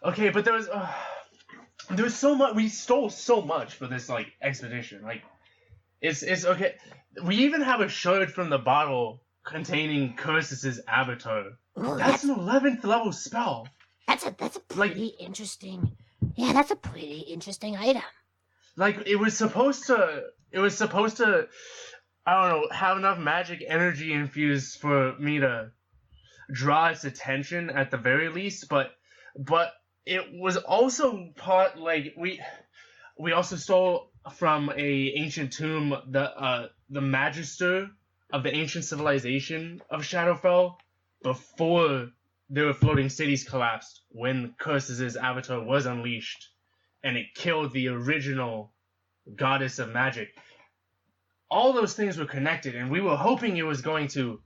Okay, but there was so much. We stole so much for this like expedition. Like, it's okay. We even have a shard from the bottle containing Cursus's avatar Ooh, That's an 11th level spell. That's a pretty interesting. Yeah, that's a pretty interesting item. Like it was supposed to. I don't know, have enough magic energy infused for me to draw its attention at the very least, but it was also part like we also stole from a ancient tomb the magister of the ancient civilization of Shadowfell before their floating cities collapsed when Curses' avatar was unleashed and it killed the original goddess of magic. All those things were connected, and we were hoping it was going to.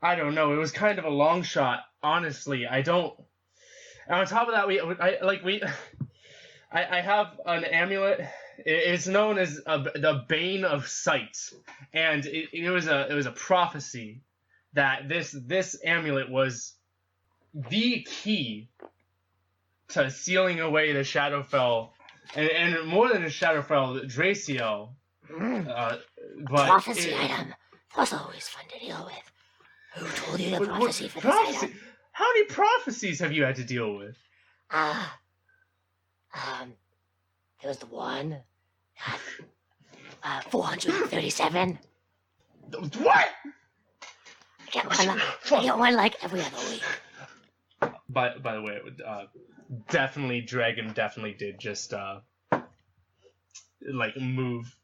I don't know. It was kind of a long shot, honestly. I don't. And on top of that, I have an amulet. It's known as the Bane of Sight, and it was a prophecy that this amulet was the key to sealing away the Shadowfell. And more than a Shadowfell, Draciel. But Prophecy item. That's always fun to deal with. Who told you the prophecy for this item? How many prophecies have you had to deal with? There was the one. 437. What? I get one like every other week. By the way, Dragon definitely did just move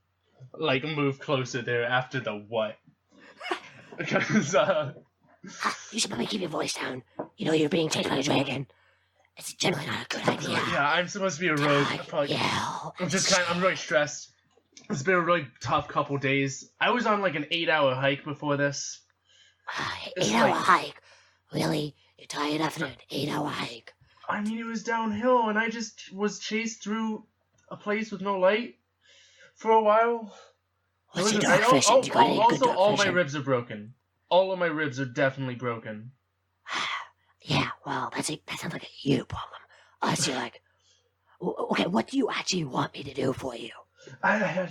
closer there after the what? Because you should probably keep your voice down. You know you're being chased by a dragon. It's generally not a good idea. Yeah, I'm supposed to be a rogue. I'm really stressed. It's been a really tough couple days. I was on like an 8-hour hike before this. 8-hour hike? Really? You're tired after an 8-hour hike? I mean, it was downhill, and I just was chased through a place with no light for a while. What's your dark vision? You got any good dark vision? All my ribs are broken. All of my ribs are definitely broken. Yeah, well, that sounds like a you problem. Unless you're like, okay, what do you actually want me to do for you? I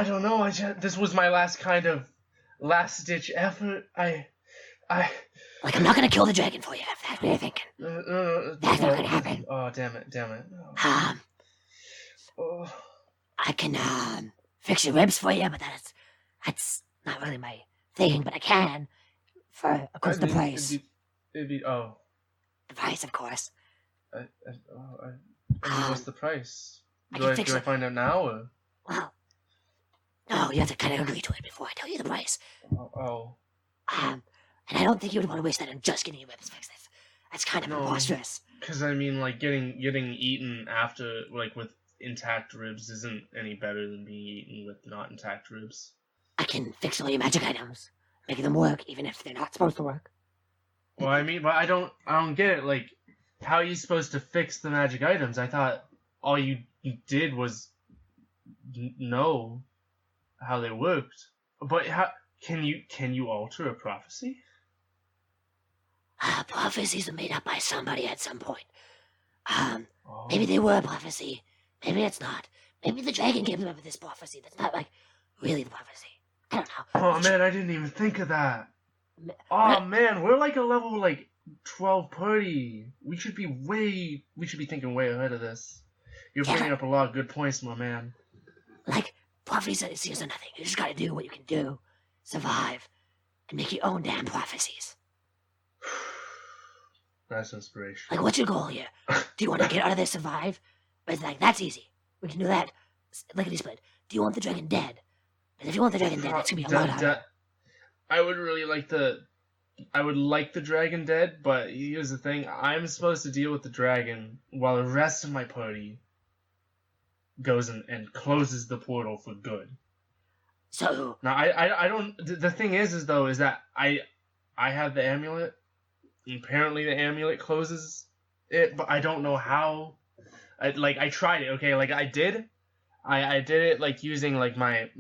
don't know. This was my last-ditch effort. Like, I'm not gonna kill the dragon for you, if that's what you're thinking. That's not gonna happen. Oh, damn it. I can, fix your ribs for you, but that's not really my thing, but I can, for, of course, the price. The price, of course. What's the price? Do I fix it. find out now, or? Well, no, you have to kind of agree to it before I tell you the price. And I don't think you would want to waste that on just getting your ribs fixed. That's kind of preposterous. Because I mean, like getting eaten after, like with intact ribs, isn't any better than being eaten with not intact ribs. I can fix all your magic items, make them work, even if they're not supposed to work. Well, I mean, but I don't get it. Like, how are you supposed to fix the magic items? I thought all you did was know how they worked. But how can you alter a prophecy? Prophecies are made up by somebody at some point. Maybe they were a prophecy. Maybe it's not. Maybe the dragon gave them this prophecy. That's not, like, really the prophecy. I don't know. Oh, man, I didn't even think of that. Oh, man, we're like a level, 12 party. We should be thinking way ahead of this. You're bringing up a lot of good points, my man. Like, prophecies are nothing. You just gotta do what you can do. Survive. And make your own damn prophecies. That's inspiration. Like, what's your goal here? Do you want to get out of this, survive? But it's like, that's easy. We can do that. Lickety split. Do you want the dragon dead? Because if you want the dragon dead, it's gonna be a lot harder. I would like the dragon dead, but here's the thing. I'm supposed to deal with the dragon while the rest of my party goes and closes the portal for good. So... Now, I don't... The thing is that I have the amulet. Apparently the amulet closes it, but I don't know how. I tried it, okay? Like, I did it, like, using, like, my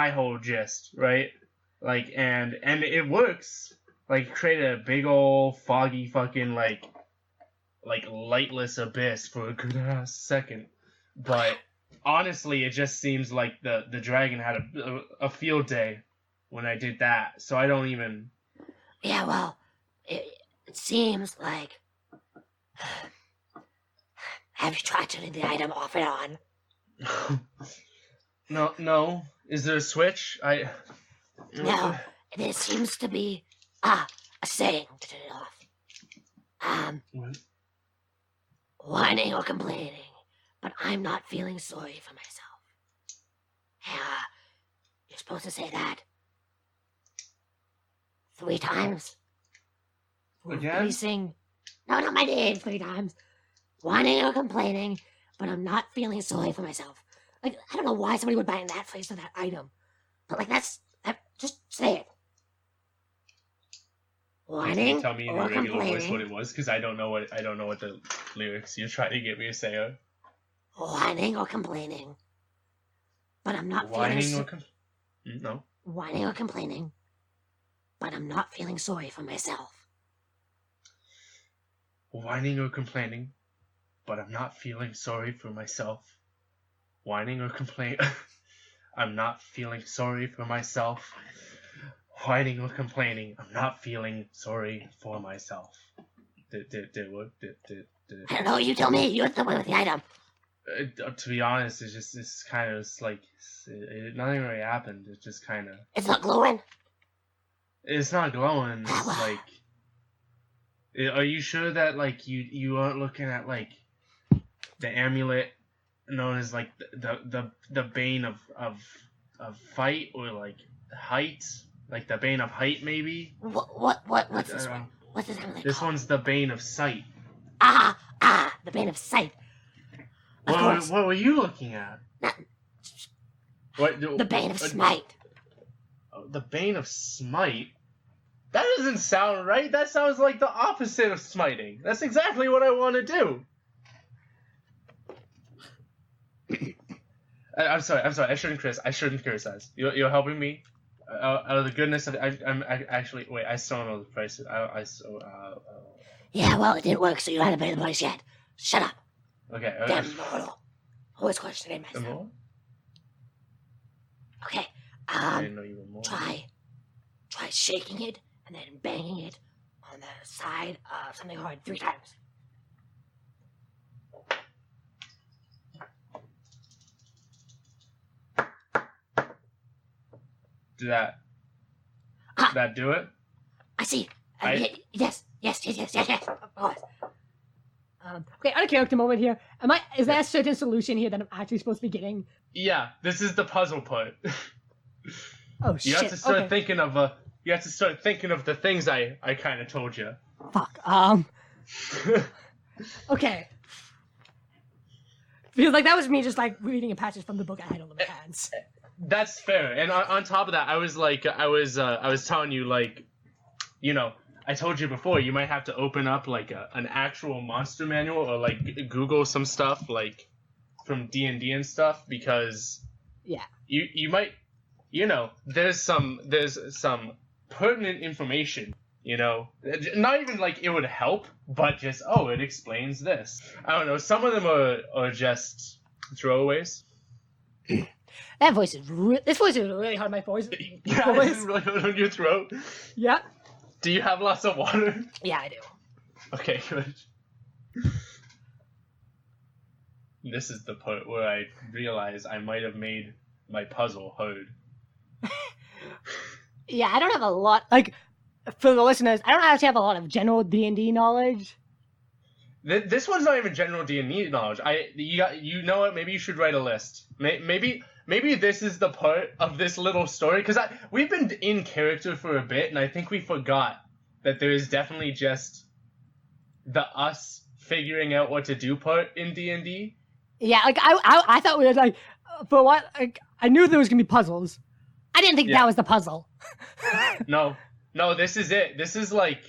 whole gist, right? Like, and it works. Like, created a big old foggy fucking, like lightless abyss for a good ass second. But honestly, it just seems like the dragon had a field day when I did that, so I don't even... Yeah, well, it seems like... Have you tried turning the item off and on? No. Is there a switch? No, there seems to be a saying to turn it off. What? Whining or complaining, but I'm not feeling sorry for myself. Yeah, you're supposed to say that 3 times. Again? Please sing. No, not my name 3 times. Whining or complaining, but I'm not feeling sorry for myself. Like, I don't know why somebody would buy in that phrase for that item. But, like, just say it. Whining Can you tell me in or your regular voice complaining. what it was? Because I don't know what the lyrics you're trying to get me to say are. Whining or complaining. But I'm not No. Whining or complaining. But I'm not feeling sorry for myself. Whining or complaining, but I'm not feeling sorry for myself. Whining or complain. I'm not feeling sorry for myself. Whining or complaining. I'm not feeling sorry for myself. I don't know, you tell me. You're the one with the item. To be honest, it's kind of like nothing really happened. It's just kind of. It's not glowing. It's not glowing. It's like. Are you sure that like you aren't looking at like the amulet known as like the bane of fight or like height, like the bane of height maybe? What's this one? What's this amulet This called? one's the bane of sight. The bane of sight. Of course. What were you looking at? What The bane of smite. The bane of smite. That doesn't sound right. That sounds like the opposite of smiting. That's exactly what I want to do. I'm sorry. I shouldn't criticize. You're helping me. Out of the goodness of I'm actually wait. I still don't know the price. Yeah, well, it didn't work, so you don't have to pay the price yet. Shut up. Okay. Damn mortal. Always questioning myself. Immortal? Okay. I didn't know you were mortal. Try shaking it and then banging it on the side of something hard 3 times. Did that do it? I see. I- Yes. Of course. Okay, on a character moment here. Is there a certain solution here that I'm actually supposed to be getting? Yeah, this is the puzzle part. Oh You shit. have to start Okay. thinking of the things I kind of told you. Fuck. Okay. Because like that was me just like reading a passage from the book I had on my hands. That's fair. And on top of that, I was telling you like, you know, I told you before you might have to open up like an actual monster manual or like Google some stuff like from D&D and stuff because Yeah. you might, you know, there's some pertinent information, you know, not even like it would help, but just it explains this. I don't know. Some of them are just throwaways. That voice is this voice is really hard. My voice. Yeah, it's really hard on your throat. Yeah. Do you have lots of water? Yeah, I do. Okay, good. This is the part where I realize I might have made my puzzle hard. Yeah, I don't have a lot. Like, for the listeners, I don't actually have a lot of general D&D knowledge. This one's not even general D&D knowledge. You know what? Maybe you should write a list. Maybe this is the part of this little story because we've been in character for a bit, and I think we forgot that there is definitely just the us figuring out what to do part in D&D. Yeah, like I thought we were like for what like I knew there was gonna be puzzles. I didn't think that was the puzzle. No, this is it. This is like.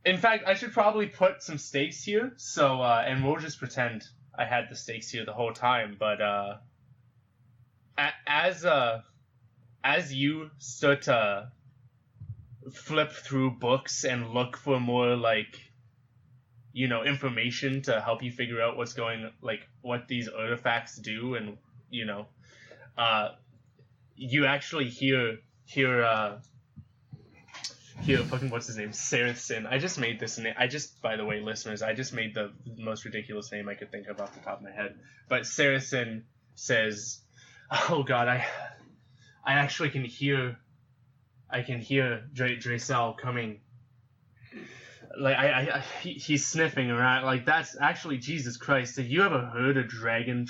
In fact, I should probably put some stakes here. So, and we'll just pretend I had the stakes here the whole time. But as you start to flip through books and look for more like, you know, information to help you figure out what these artifacts do, and you know, you actually hear fucking what's his name, Saracen. I just made this name. By the way, listeners, I just made the most ridiculous name I could think of off the top of my head. But Saracen says, "Oh God, I actually can hear Dracel coming. Like he's sniffing around. Like that's actually Jesus Christ. Have you ever heard a dragon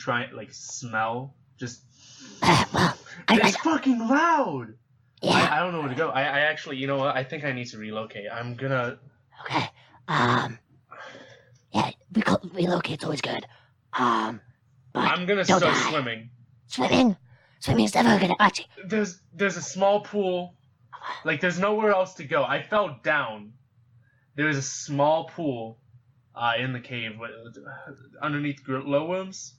smell? Just it's fucking loud." Yeah. I don't know where to go. I actually, you know what? I think I need to relocate. I'm gonna. Okay. Yeah, relocate's always good. But I'm gonna don't start die. swimming. Swimming's never gonna got you. There's a small pool. Like there's nowhere else to go. I fell down. There's a small pool, in the cave underneath glowworms.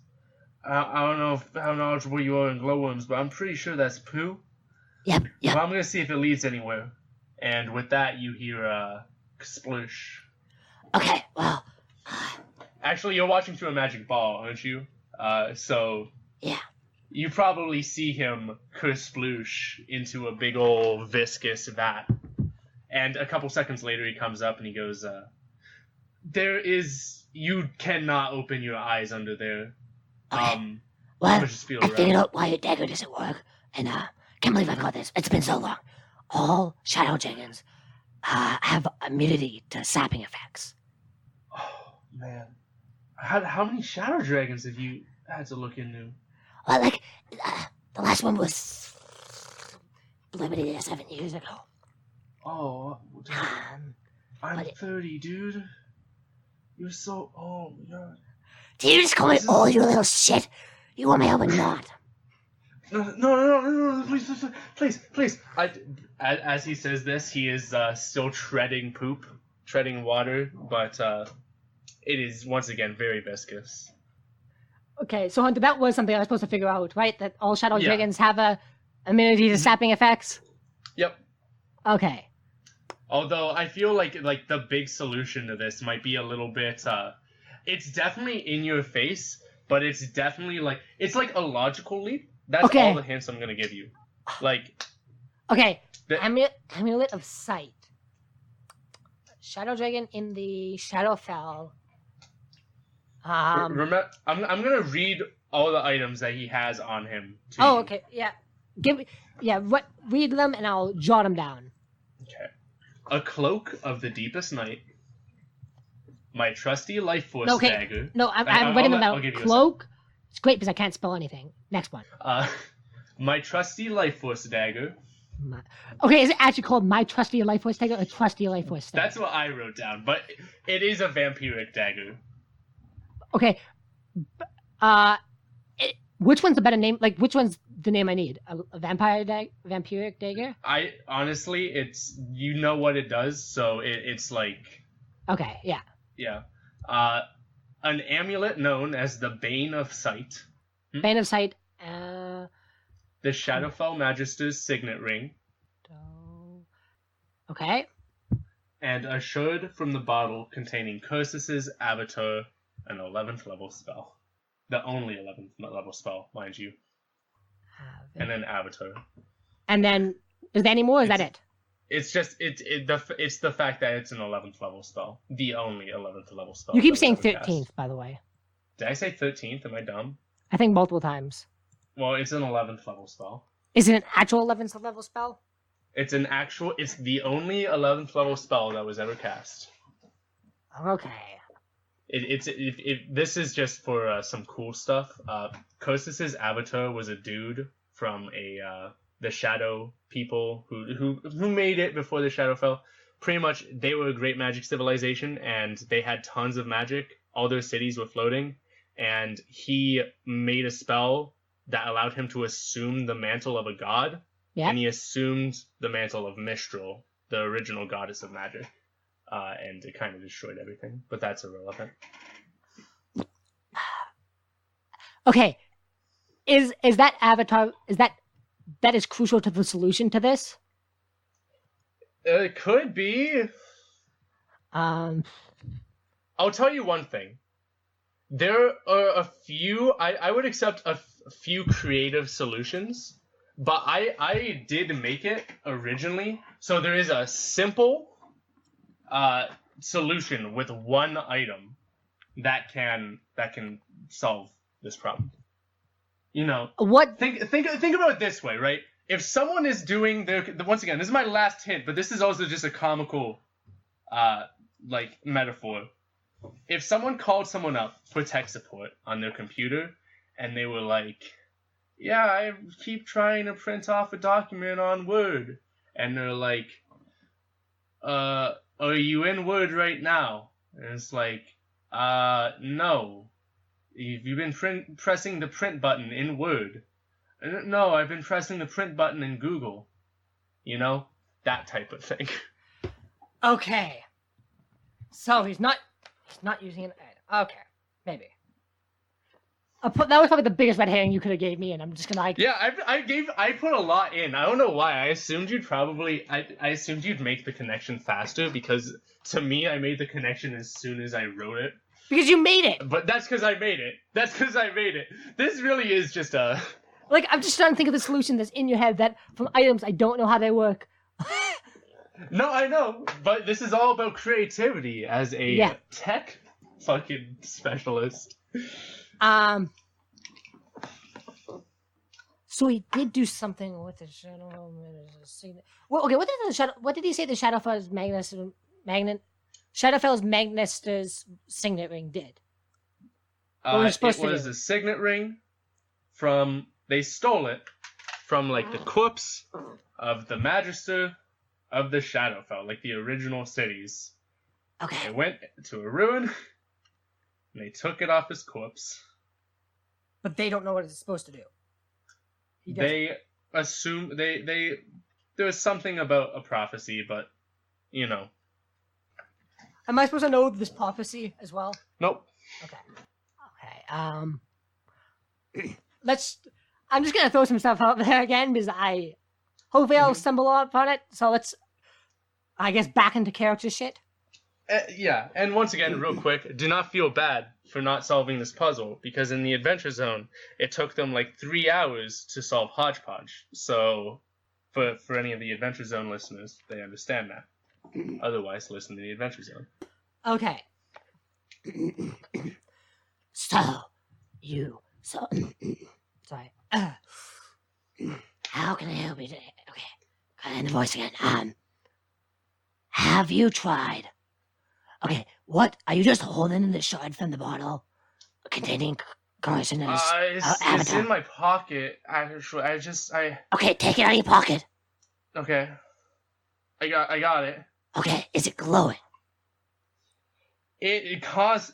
I don't know how knowledgeable you are in glowworms, but I'm pretty sure that's poo. Yep. Well, I'm gonna see if it leads anywhere. And with that, you hear sploosh. Okay, well. Actually, you're watching through a magic ball, aren't you? So. Yeah. You probably see him kersploosh into a big old viscous vat. And a couple seconds later, he comes up and he goes, you cannot open your eyes under there. Okay. Well, just feel I figured out why your dagger doesn't work, and can't believe I got this. It's been so long. All shadow dragons have immunity to sapping effects. Oh man, how many shadow dragons have you had to look into? Well, like the last one was 7 years ago. Oh, I'm 30, dude. You're so. Oh my God. Do you just call me all you little shit? You want me help or not? No, please. As he says this, he is still treading water, but it is once again very viscous. Okay, so Hunter, that was something I was supposed to figure out, right? That all shadow Yeah. dragons have a immunity to sapping effects? Yep. Okay. Although I feel like the big solution to this might be a little bit it's definitely in your face, but it's definitely it's like a logical leap. That's Okay. all the hints I'm gonna give you. Okay. The- Amulet of Sight. Shadow dragon in the Shadowfell. remember, I'm gonna read all the items that he has on him to Oh, you. okay. Yeah. Read them and I'll jot them down. Okay. A cloak of the deepest night. My trusty life force Okay. dagger. No, I'm writing them I'll out. give you a Cloak. It's great because I can't spell anything. Next one. My trusty life force dagger. Okay, is it actually called My Trusty Life Force Dagger or Trusty Life Force Dagger? That's what I wrote down, but it is a vampiric dagger. Okay. Which one's a better name? Like, which one's the name I need? A vampiric dagger? I honestly, it's you know what it does, so it's like Okay, yeah. yeah, an amulet known as the Bane of Sight, Bane of Sight. the Shadowfell Magister's signet ring, Okay. and a shard from the bottle containing Cursus's Avatar, an 11th level spell. The only 11th level spell, mind you. And then Avatar. And then, is there any more? Or is that it? It's just it's the fact that it's an 11th level spell. The only 11th level spell. You keep that saying was ever cast. 13th, by the way. Did I say 13th? Am I dumb? I think multiple times. Well, it's an 11th level spell. Is it an actual 11th level spell? It's the only 11th level spell that was ever cast. Okay. This is just for some cool stuff. Cursus's Avatar was a dude from the Shadow people who made it before the Shadowfell. Pretty much, they were a great magic civilization, and they had tons of magic. All their cities were floating, and he made a spell that allowed him to assume the mantle of a god. Yeah. And he assumed the mantle of Mistral, the original goddess of magic. And it kind of destroyed everything, but that's irrelevant. Okay. Is that Avatar, that is crucial to the solution to this? It could be. Um, I'll tell you one thing. There are a few, I would accept a few creative solutions, But I did make it originally, so there is a simple solution with one item that can solve this problem. You know, What? think about it this way, right? If someone is doing once again, this is my last hint, but this is also just a comical like metaphor. If someone called someone up for tech support on their computer and they were like, yeah, I keep trying to print off a document on Word, and they're like, are you in Word right now? And it's like, no. Have you been pressing the print button in Word? No, I've been pressing the print button in Google. You know? That type of thing. Okay. So he's not using an item. Okay, maybe. That was probably the biggest red herring you could have gave me, and I'm just gonna like. Yeah, I put a lot in. I don't know why. I assumed you'd make the connection faster because to me I made the connection as soon as I wrote it. Because you made it. But that's because I made it. This really is just a. Like, I'm just trying to think of the solution that's in your head that from items I don't know how they work. No, I know, but this is all about creativity as a tech fucking specialist. So he did do something with the shadow. Well, okay. What did he say the Shadowfell's Magnester's signet ring did? It was a signet ring from. They stole it from like the corpse of the Magister of the Shadowfell, like the original cities. Okay. They went to a ruin, and they took it off his corpse. But they don't know what it's supposed to do. They assume there was something about a prophecy, but you know. Am I supposed to know this prophecy as well? Nope. Okay. I'm just gonna throw some stuff out there again because hopefully I'll stumble upon it. So let's, I guess, back into character shit. Yeah, and once again, real quick, do not feel bad for not solving this puzzle, because in the Adventure Zone, it took them like 3 hours to solve Hodgepodge. So, for any of the Adventure Zone listeners, they understand that. Otherwise, listen to the Adventure Zone. Okay. Sorry. How can I help you today? Okay. Got in the voice again. Have you tried? Okay, what? Are you just holding the shard from the bottle containing Carsona's avatar? It's in my pocket, actually. Okay, take it out of your pocket. Okay. I got it. Okay, is it glowing? It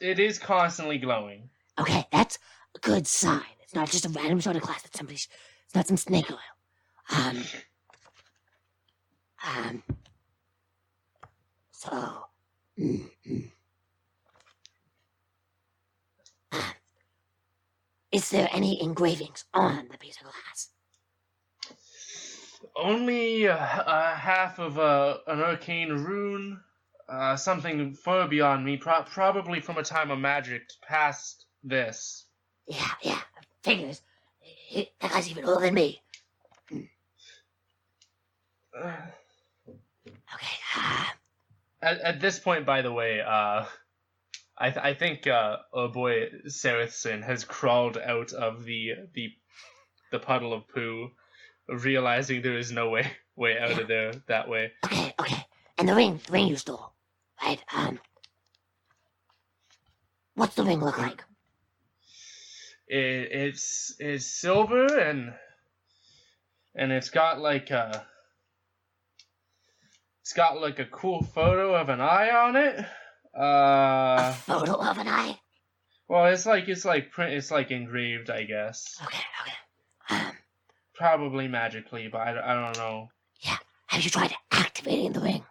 is constantly glowing. Okay, that's a good sign. It's not just a random soda glass that it's not some snake oil. Is there any engravings on the piece of glass? Only half of an arcane rune, something far beyond me, probably from a time of magic past this. Yeah, figures. That guy's even older than me. Okay. At this point, by the way, I think our boy Sarithson has crawled out of the puddle of poo, realizing there is no way out of there that way. Okay. And the ring you stole, right? What's the ring look like? It's silver and it's got like a cool photo of an eye on it. A photo of an eye? Well, it's like engraved, I guess. Okay. Probably magically, but I don't know. Yeah. Have you tried activating the ring?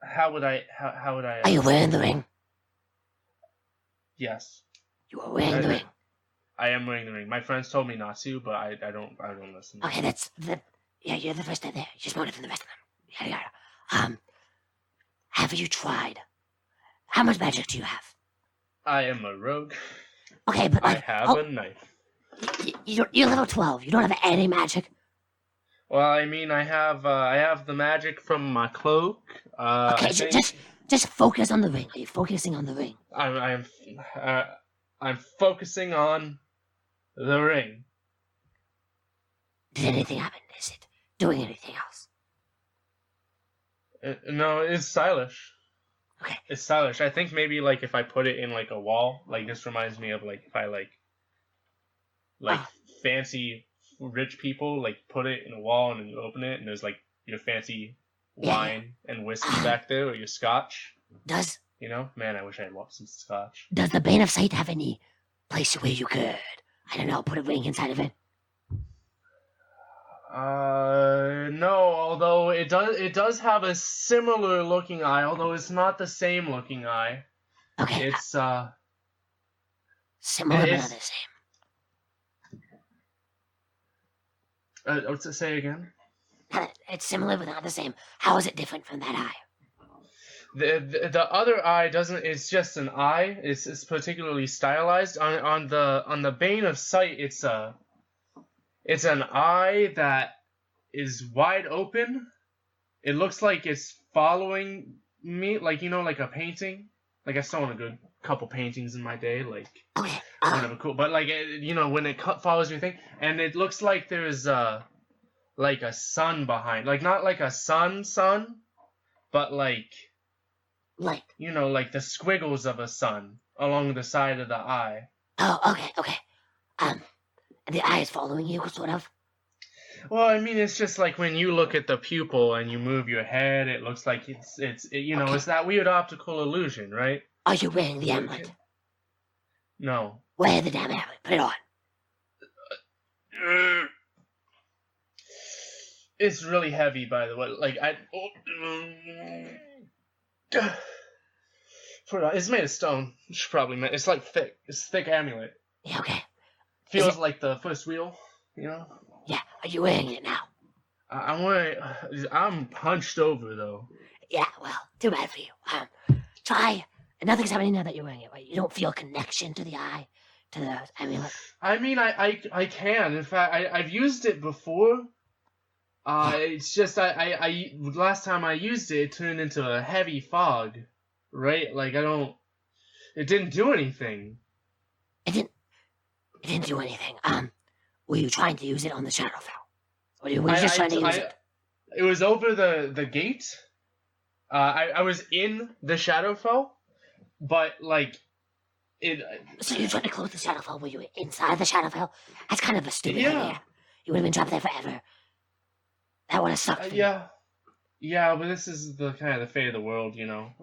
How would I? Are you wearing the ring? Yes. You are wearing the ring. I am wearing the ring. My friends told me not to, but I don't listen. Okay, you're the first step there. You're smarter than the rest of them. Yada. Have you tried? How much magic do you have? I am a rogue. Okay, but I have a knife. You're level 12. You don't have any magic. Well, I mean, I have the magic from my cloak. Okay, I think just focus on the ring. Are you focusing on the ring? I'm focusing on the ring. Did anything happen? Is it doing anything else? No, it's stylish. Okay. It's stylish. I think maybe like if I put it in like a wall, like this reminds me of like if I like fancy rich people like put it in a wall and then you open it and there's like your fancy wine and whiskey back there or your scotch. Does man, I wish I had some scotch. Does the Bane of Sight have any place where you could, I don't know, put a ring inside of it? No, although it does have a similar looking eye, although it's not the same looking eye. Okay. It's similar but not the same. What's it say again? It's similar but not the same. How is it different from that eye? The other eye doesn't. It's just an eye. It's particularly stylized. On the Bane of Sight, it's an eye that is wide open. It looks like it's following me, like like a painting. Like I saw in a good couple paintings in my day, like whatever, cool. But like when it follows your thing, and it looks like there's like a sun behind, like not like a sun, but like like the squiggles of a sun along the side of the eye. Oh, okay. The eye is following you, sort of. Well, I mean, it's just like when you look at the pupil and you move your head, it looks like it's it's that weird optical illusion, right? Are you wearing the amulet? No. Wear the damn amulet. Put it on. It's really heavy, by the way. Like it's made of stone. It's probably it's like thick. It's thick amulet. Yeah, okay. Feels like the first wheel, Yeah. Are you wearing it now? I'm hunched over though. Yeah. Well, too bad for you. Try. And nothing's happening now that you're wearing it, right? You don't feel a connection to the eye, to the amulet. I mean, I can. In fact, I've used it before. It's just I last time I used it, it turned into a heavy fog, right? Like it didn't do anything. It didn't do anything. Were you trying to use it on the Shadowfell? Or were you just trying to use it? It was over the gate. I was in the Shadowfell, but like it. So you're trying to close the Shadowfell? Were you inside the Shadowfell? That's kind of a stupid idea. You would have been trapped there forever. That would have sucked for you. Yeah, but this is the kind of the fate of the world,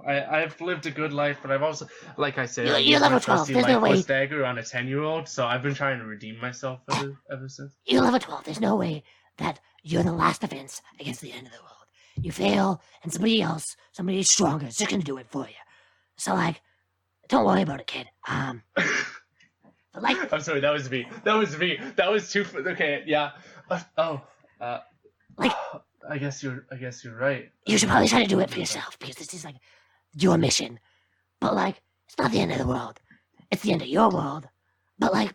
I've lived a good life, but I've also, like I said, you're level 12. There's no way. Dagger on a 10-year-old, so I've been trying to redeem myself ever since. You're level 12. There's no way that you're the last defense against the end of the world. You fail, and somebody stronger is just gonna do it for you. So don't worry about it, kid. But I'm sorry, that was me. That was too. Okay, yeah. I guess you're right. You should probably try to do it for yourself because this is your mission. But it's not the end of the world. It's the end of your world. But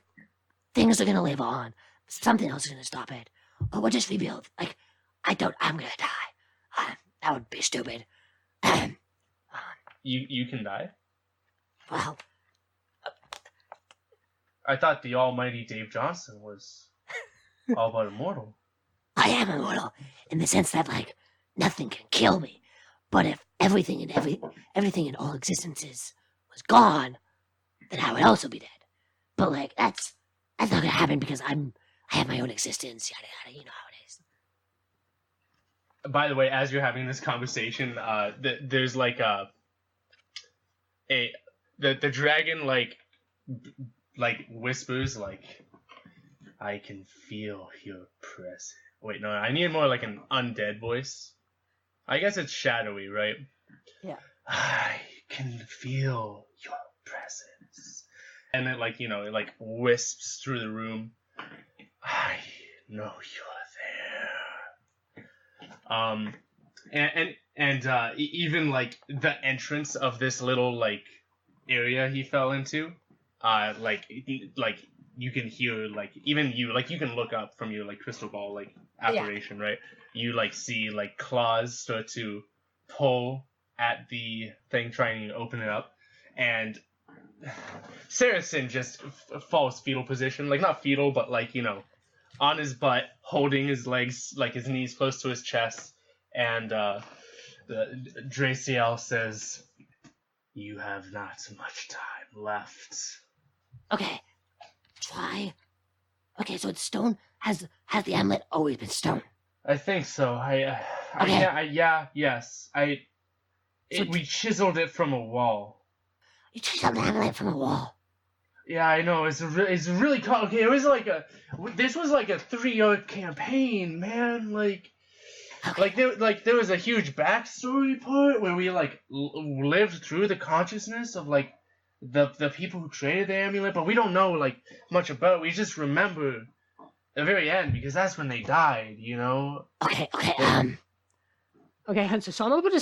things are gonna live on. Something else is gonna stop it. Or we'll just rebuild. I'm gonna die. That would be stupid. You can die? Well, I thought the almighty Dave Johnson was all but immortal. I am immortal in the sense that nothing can kill me. But if everything in all existences was gone, then I would also be dead. But that's not gonna happen because I have my own existence. Yada yada. You know how it is. By the way, as you're having this conversation, there's the dragon whispers I can feel your presence. Wait, no, I need more an undead voice. I guess it's shadowy, right? Yeah. I can feel your presence. And it it wisps through the room. I know you're there. And even the entrance of this little area he fell into, you can hear like even you like you can look up from your like crystal ball like apparition, right? You like see like claws start to pull at the thing trying to open it up, and Saracen just falls fetal position, like not fetal, but like on his butt, holding his legs like his knees close to his chest, and Draciel says, "You have not much time left." Okay, try. Okay, so it's stone. Has the amulet always been stone? I think so. Yes. We chiseled it from a wall. You chiseled the amulet from a wall. Yeah, I know. It's really complicated. It was this was like a 3-year campaign, man. Like there was a huge backstory part where we like lived through the consciousness of like the people who created the amulet, but we don't know like much about it. We just remember the very end because that's when they died, Okay. Okay, Hunter. So I'm able to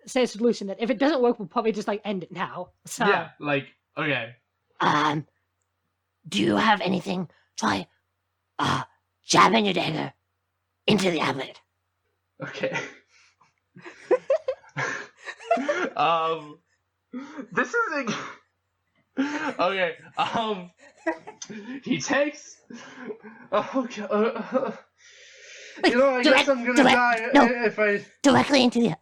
say a solution that if it doesn't work, we'll probably just like end it now. So yeah, like okay. Do you have anything? Try, jabbing your dagger into the amulet. Okay. This is like... Okay, he takes... Okay, I guess I'm gonna die if I... Directly into the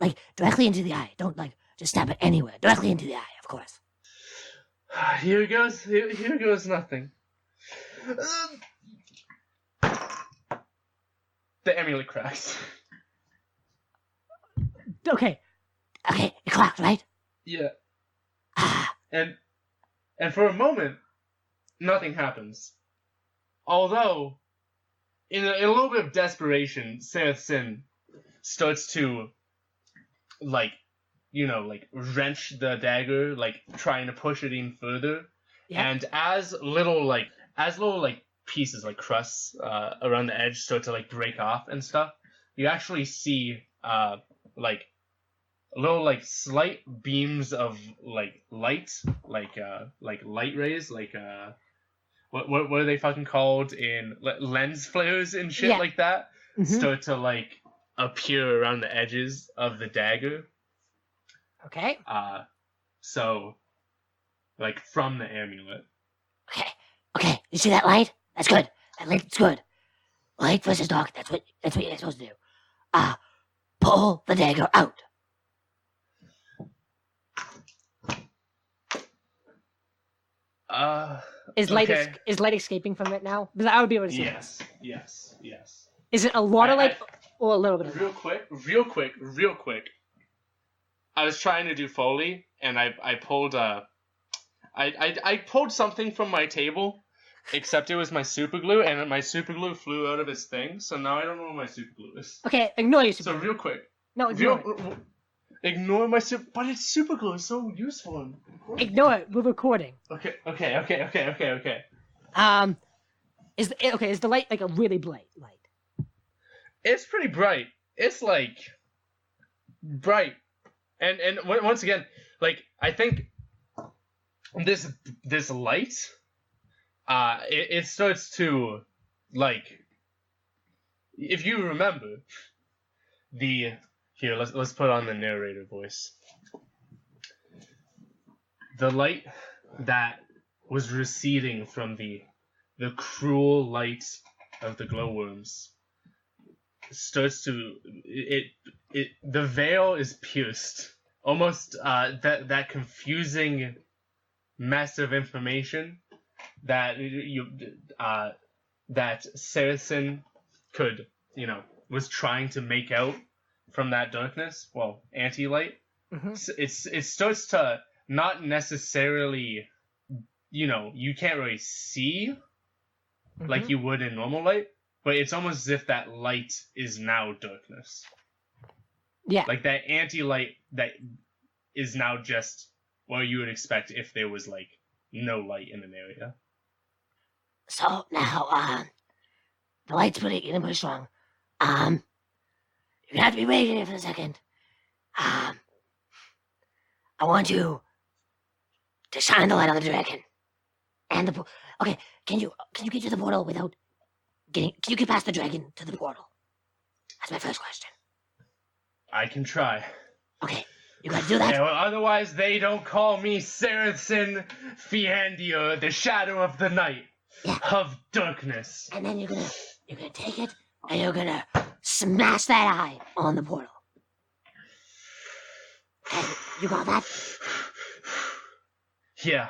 eye. Don't, just stab it anywhere. Directly into the eye, of course. Here goes nothing. The amulet cracks. Okay. Okay, it cracked, right? Yeah. and for a moment, nothing happens. Although, in a little bit of desperation, Saracen starts to, wrench the dagger, trying to push it in further. Yep. And as little pieces, crusts, around the edge start to, break off and stuff, you actually see, little slight beams of light, like light rays, what are they fucking called in lens flares and shit like that, start to appear around the edges of the dagger. Okay. So from the amulet. Okay. You see that light? That's good. That light's good. Light versus dark. That's what you're supposed to do. Pull the dagger out. Is light escaping from it now? Because I would be able to see. Yes. Is it a lot of light or a little bit of light? Real quick. I was trying to do Foley, and I pulled I pulled something from my table, except it was my super glue, and my super glue flew out of its thing, so now I don't know where my super glue is. Okay, ignore your super glue. So real quick. No, Ignore my super... But it's super glue. It's so useful. Ignore it. We're recording. Okay. Is the light a really bright light? It's pretty bright. It's bright. And once again, I think this light, it starts to, if you remember, Here, let's put on the narrator voice. The light that was receding from the cruel light of the glowworms starts to the veil is pierced. Almost that confusing mess of information that that Saracen could, was trying to make out from that darkness, anti-light, it starts to not necessarily, you can't really see like you would in normal light, but it's almost as if that light is now darkness. Yeah. Like that anti-light that is now just what you would expect if there was no light in an area. So now, the light's getting pretty strong. You're gonna have to be waiting here for a second. I want you to shine the light on the dragon. And Okay, can you get to the portal without getting? Can you get past the dragon to the portal? That's my first question. I can try. Okay, you gotta do that. Yeah, well, otherwise they don't call me Saracen Fiandia, the shadow of the night, of darkness. And then you're gonna take it and you're gonna smash that eye on the portal. Okay, you got that? Yeah.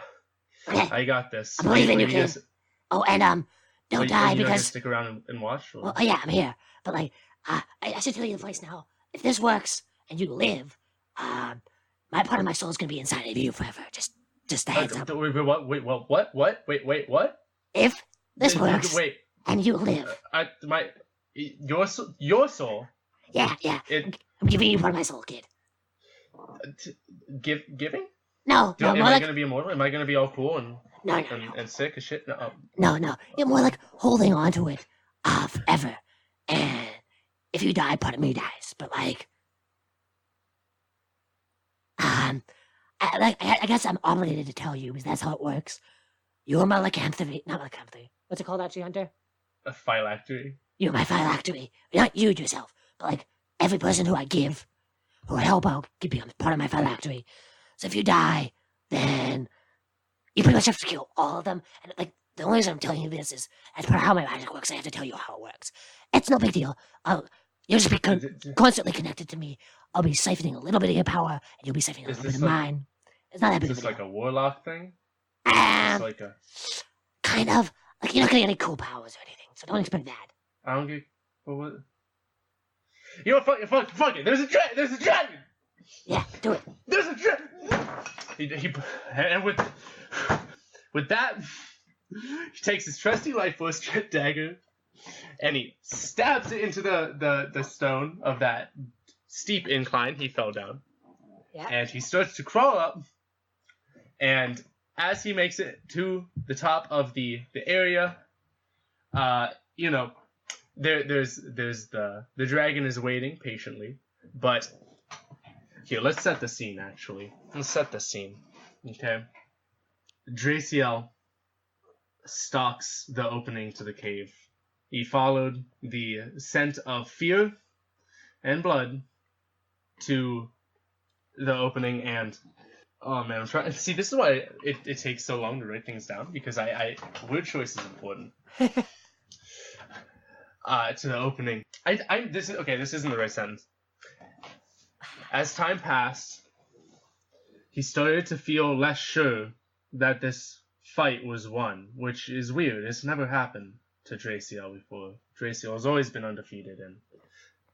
Okay. I got this. I'm leaving you, kid. Oh, and don't die you because stick around and watch. Or? Well, yeah, I'm here. But like, I should tell you the place now. If this works and you live, my part of my soul is gonna be inside of you forever. Just a heads up. Wait, what? Wait, what? If this works, and you live, your soul. Yeah. I'm giving you part of my soul, kid. Giving? No, am I gonna be immortal? Am I gonna be all cool and no. And sick as shit? No. You're more like holding on to it, forever. And if you die, part of me dies. But like, I guess I'm obligated to tell you because that's how it works. You're my lycanthropy, not lycanthropy. What's it called, actually, Hunter? A phylactery. You're my phylactery. Not you yourself, but like every person who I help out, can become part of my phylactery. So if you die, then you pretty much have to kill all of them. And like the only reason I'm telling you this is as part of how my magic works. I have to tell you how it works. It's no big deal. You'll just be constantly connected to me. I'll be siphoning a little bit of your power, and you'll be siphoning a little bit of mine. It's not that big of a deal. Is this like a warlock thing? Kind of. Like you're not getting any cool powers or anything, so don't expect that. I don't get. What? You know, fuck it. There's a dragon. Yeah, do it. There's a dragon. And with that, he takes his trusty light force dagger, and he stabs it into the stone of that steep incline he fell down. Yeah. And he starts to crawl up, and as he makes it to the top of the area, there's the dragon is waiting patiently, but here, let's set the scene, actually. Let's set the scene, okay? Draciel stalks the opening to the cave. He followed the scent of fear and blood to the opening, and oh man, I'm trying. See, this is why it takes so long to write things down, because word choice is important. To the opening. This isn't the right sentence. As time passed, he started to feel less sure that this fight was won, which is weird. It's never happened to Draciel before. Draciel has always been undefeated, and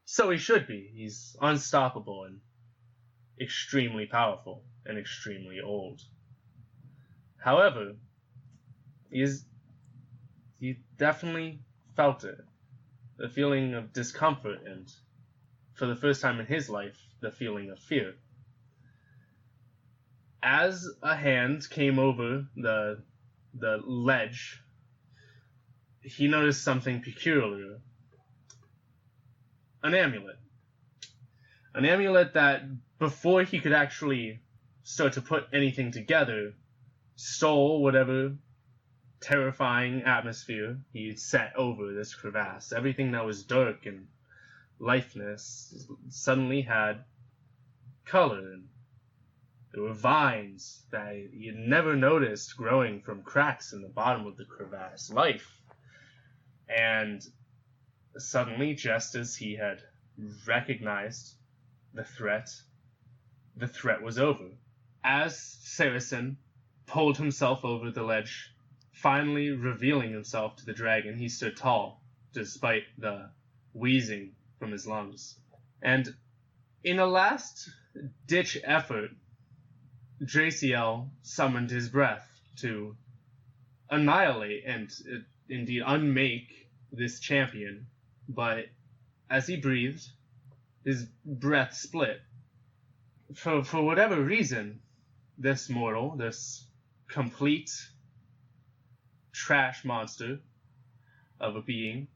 so he should be. He's unstoppable and extremely powerful and extremely old. However, he definitely felt it. The feeling of discomfort and, for the first time in his life, the feeling of fear. As a hand came over the ledge, he noticed something peculiar. An amulet. An amulet that, before he could actually start to put anything together, stole whatever terrifying atmosphere he set over this crevasse. Everything that was dark and lifeless suddenly had color, and there were vines that he had never noticed growing from cracks in the bottom of the crevasse. Life. And suddenly, just as he had recognized the threat was over. As Saracen pulled himself over the ledge, finally revealing himself to the dragon, he stood tall, despite the wheezing from his lungs. And in a last-ditch effort, Draciel summoned his breath to annihilate and indeed unmake this champion. But as he breathed, his breath split. For whatever reason, this mortal, this complete trash monster of a being,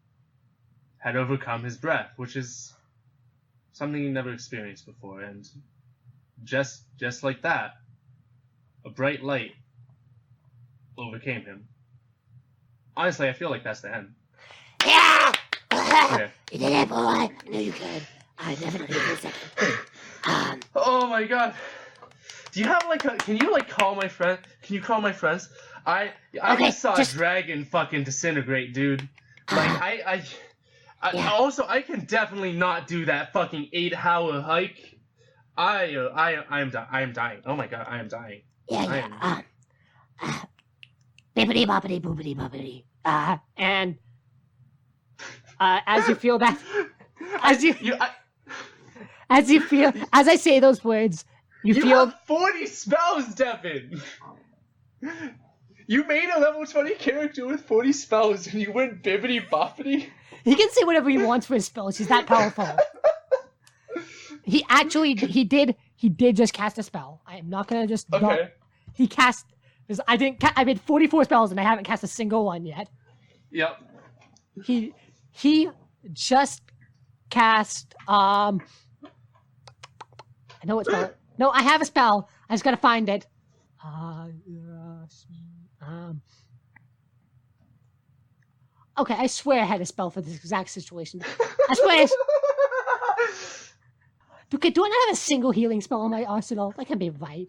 had overcome his breath, which is something he never experienced before. And just like that, a bright light overcame him. Honestly, I feel like that's the end. Yeah! Okay. You did it, boy. I knew you could. I definitely did for a second. Oh my god. Do you have like a? Can you like call my friend? Can you call my friends? I Okay, just saw just- a dragon fucking disintegrate, dude. Like Yeah. Also I can definitely not do that fucking 8-hour hike. I am dying. Oh my god, I am dying. Yeah. Bippity boppity boopity boppity. And as you feel that, as I say those words, you feel have 40 spells, Devin. You made a level 20 character with 40 spells, and you went bibbity boppity. he can say whatever he wants for his spells. He's that powerful. He did just cast a spell. I am not gonna just. Okay. Not, he cast. I made 44 spells and I haven't cast a single one yet. Yep. He just cast. I know what spell. No, I have a spell. I just gotta find it. Okay, I swear I had a spell for this exact situation. I swear. Okay, do I not have a single healing spell in my arsenal? That can be right.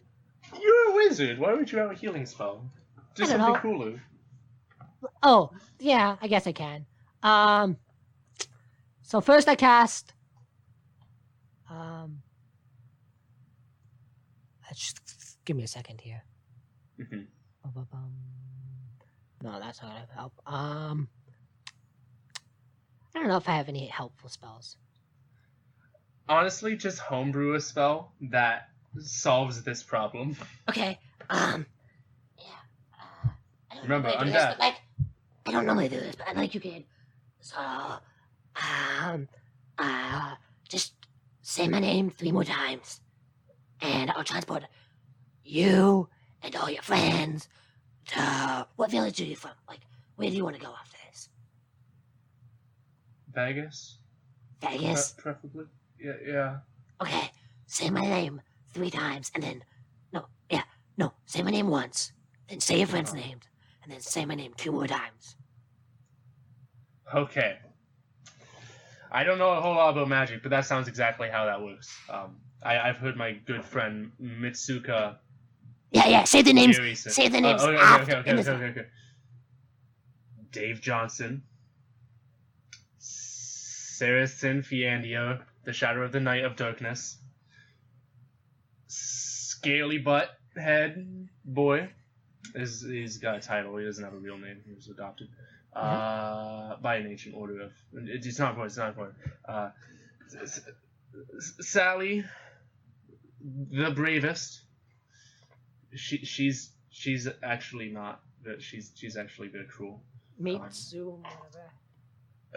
You're a wizard. Why would you have a healing spell? Just I don't something know. cooler. Oh, yeah, I guess I can. So first I cast. Just give me a second here. Mhm. No, that's not gonna help. I don't know if I have any helpful spells. Honestly, just homebrew a spell that solves this problem. Okay. Yeah. I don't Remember, normally do I'm this, deaf. but, like, I don't normally do this, but I like you can. So, just say my name 3 more times, and I'll transport you and all your friends to what village are you from? Like, where do you want to go after this? Vegas? Vegas. Preferably. Yeah. Okay. Say my name 3 times, and then say my name once, then say your friend's name, and then say my name 2 more times. Okay. I don't know a whole lot about magic, but that sounds exactly how that works. I've heard my good friend Mitsuka. Yeah. Say the names. Gary said- Say the names. Okay. Dave Johnson, Saracen Fiandio, the Shadow of the Night of Darkness, Scaly Butt Head Boy. He's got a title. He doesn't have a real name. He was adopted by an ancient order of. It's not important. Sally, the bravest. She's actually not. She's actually very cruel.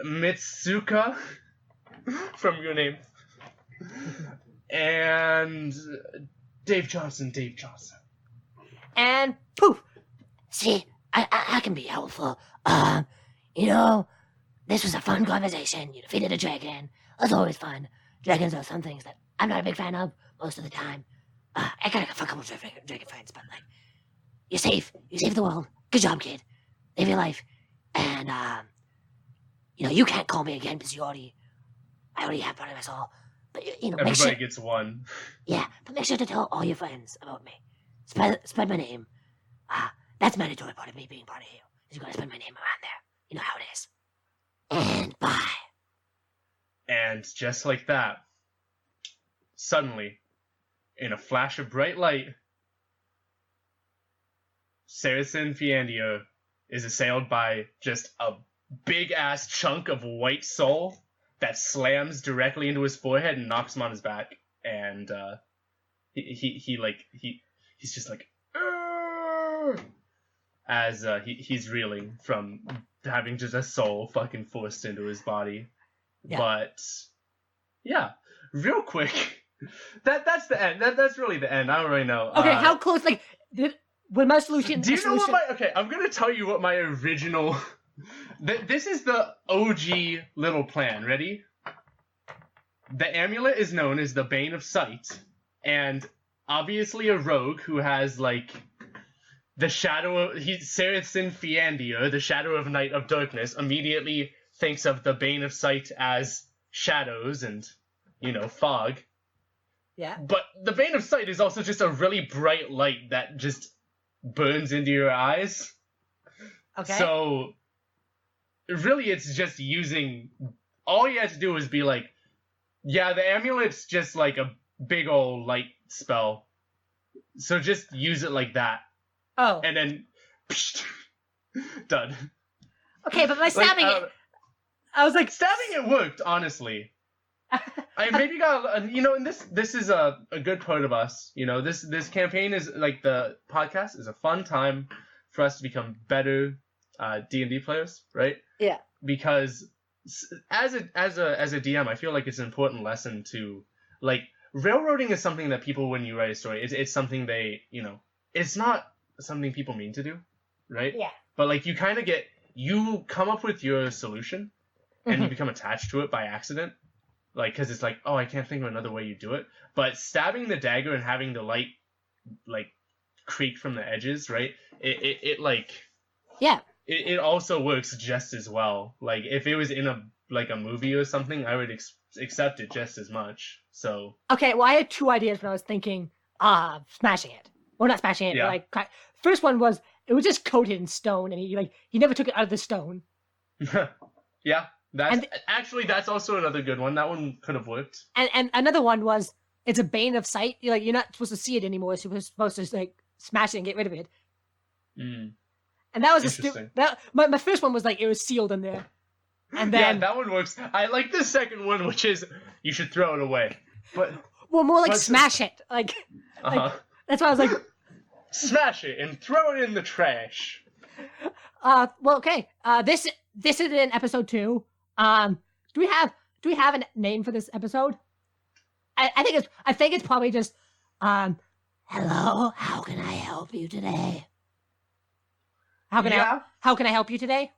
Mitsuka, from your name, and Dave Johnson. And poof! See, I can be helpful. This was a fun conversation. You defeated a dragon. That's always fun. Dragons are some things that I'm not a big fan of most of the time. I got a couple of dragon friends, but like, you're safe. You saved the world. Good job, kid. Live your life. And you can't call me again because I already have part of my soul. But make Everybody sure. gets one. Yeah, but make sure to tell all your friends about me. Spread my name. That's mandatory part of me being part of you. Is you gotta spread my name around there. You know how it is. And bye. And just like that, suddenly, in a flash of bright light, Saracen Fiandio is assailed by just a big-ass chunk of white soul that slams directly into his forehead and knocks him on his back. And he's just like, "Arr!" as he's reeling from having just a soul fucking forced into his body. Yeah. But yeah, real quick, that's the end. That's really the end. I don't really know. Okay, how close? Like, when my solution. Do you know what my? Okay, I'm gonna tell you what my original. This is the OG little plan. Ready? The amulet is known as the Bane of Sight, and obviously a rogue who has like the shadow of Saracen Fiandir, the shadow of night of darkness, immediately thinks of the bane of sight as shadows and, fog. Yeah. But the bane of sight is also just a really bright light that just burns into your eyes. Okay. So, really, it's just using... All you have to do is be like, yeah, the amulet's just like a big old light spell. So just use it like that. Oh. And then... done. Okay, but by stabbing it... I was like... Stabbing it worked, honestly. I maybe got... and this is a good part of us. This campaign is, like, the podcast is a fun time for us to become better D&D players, right? Yeah. Because as a DM, I feel like it's an important lesson to, like, railroading is something that people, when you write a story, it's something they, it's not something people mean to do, right? Yeah. But, like, you come up with your solution, and you become attached to it by accident, like, because it's like, oh, I can't think of another way you do it. But stabbing the dagger and having the light, like, creak from the edges, right? It like... Yeah. It also works just as well. Like, if it was in a movie or something, I would accept it just as much. So... Okay, well, I had two ideas when I was thinking, smashing it. Well, not smashing it, Yeah. but, like, first one was, it was just coated in stone, and he never took it out of the stone. Yeah, that's also another good one. That one could have worked. And another one was, it's a bane of sight. You're not supposed to see it anymore, so you're supposed to, like, smash it and get rid of it. Mm. And that was Interesting. My first one was, like, it was sealed in there. And then... Yeah, that one works. I like the second one, which is, you should throw it away. But... Well, more like smash it. Like, that's why I was like... Smash it and throw it in the trash. Well, okay. This is in episode 2. Do we have a name for this episode? I think it's probably just hello, how can I help you today? How can I help you today?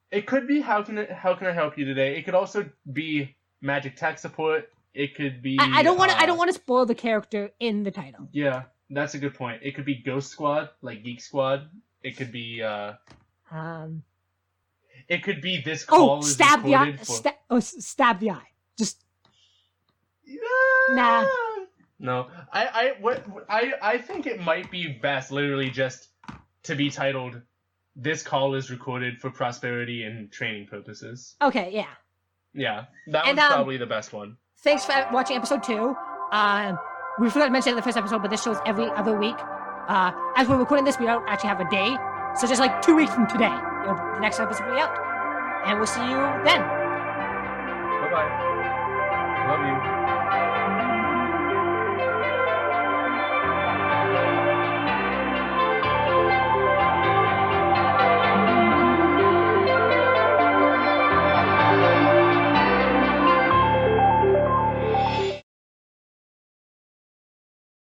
It could be how can I help you today? It could also be magic tech support. It could be I don't want to spoil the character in the title. Yeah, that's a good point. It could be Ghost Squad, like Geek Squad. It could be it could be this call is stab the eye. recorded Stab the eye. Just nah. No, I think it might be best, literally, just to be titled, "This call is recorded for prosperity and training purposes." Okay, yeah. Yeah, that one's probably the best one. Thanks for watching episode 2. We forgot to mention it in the first episode, but this show's every other week. As we're recording this, we don't actually have a day, so just like 2 weeks from today, the next episode will be out. And we'll see you then. Bye-bye. Love you.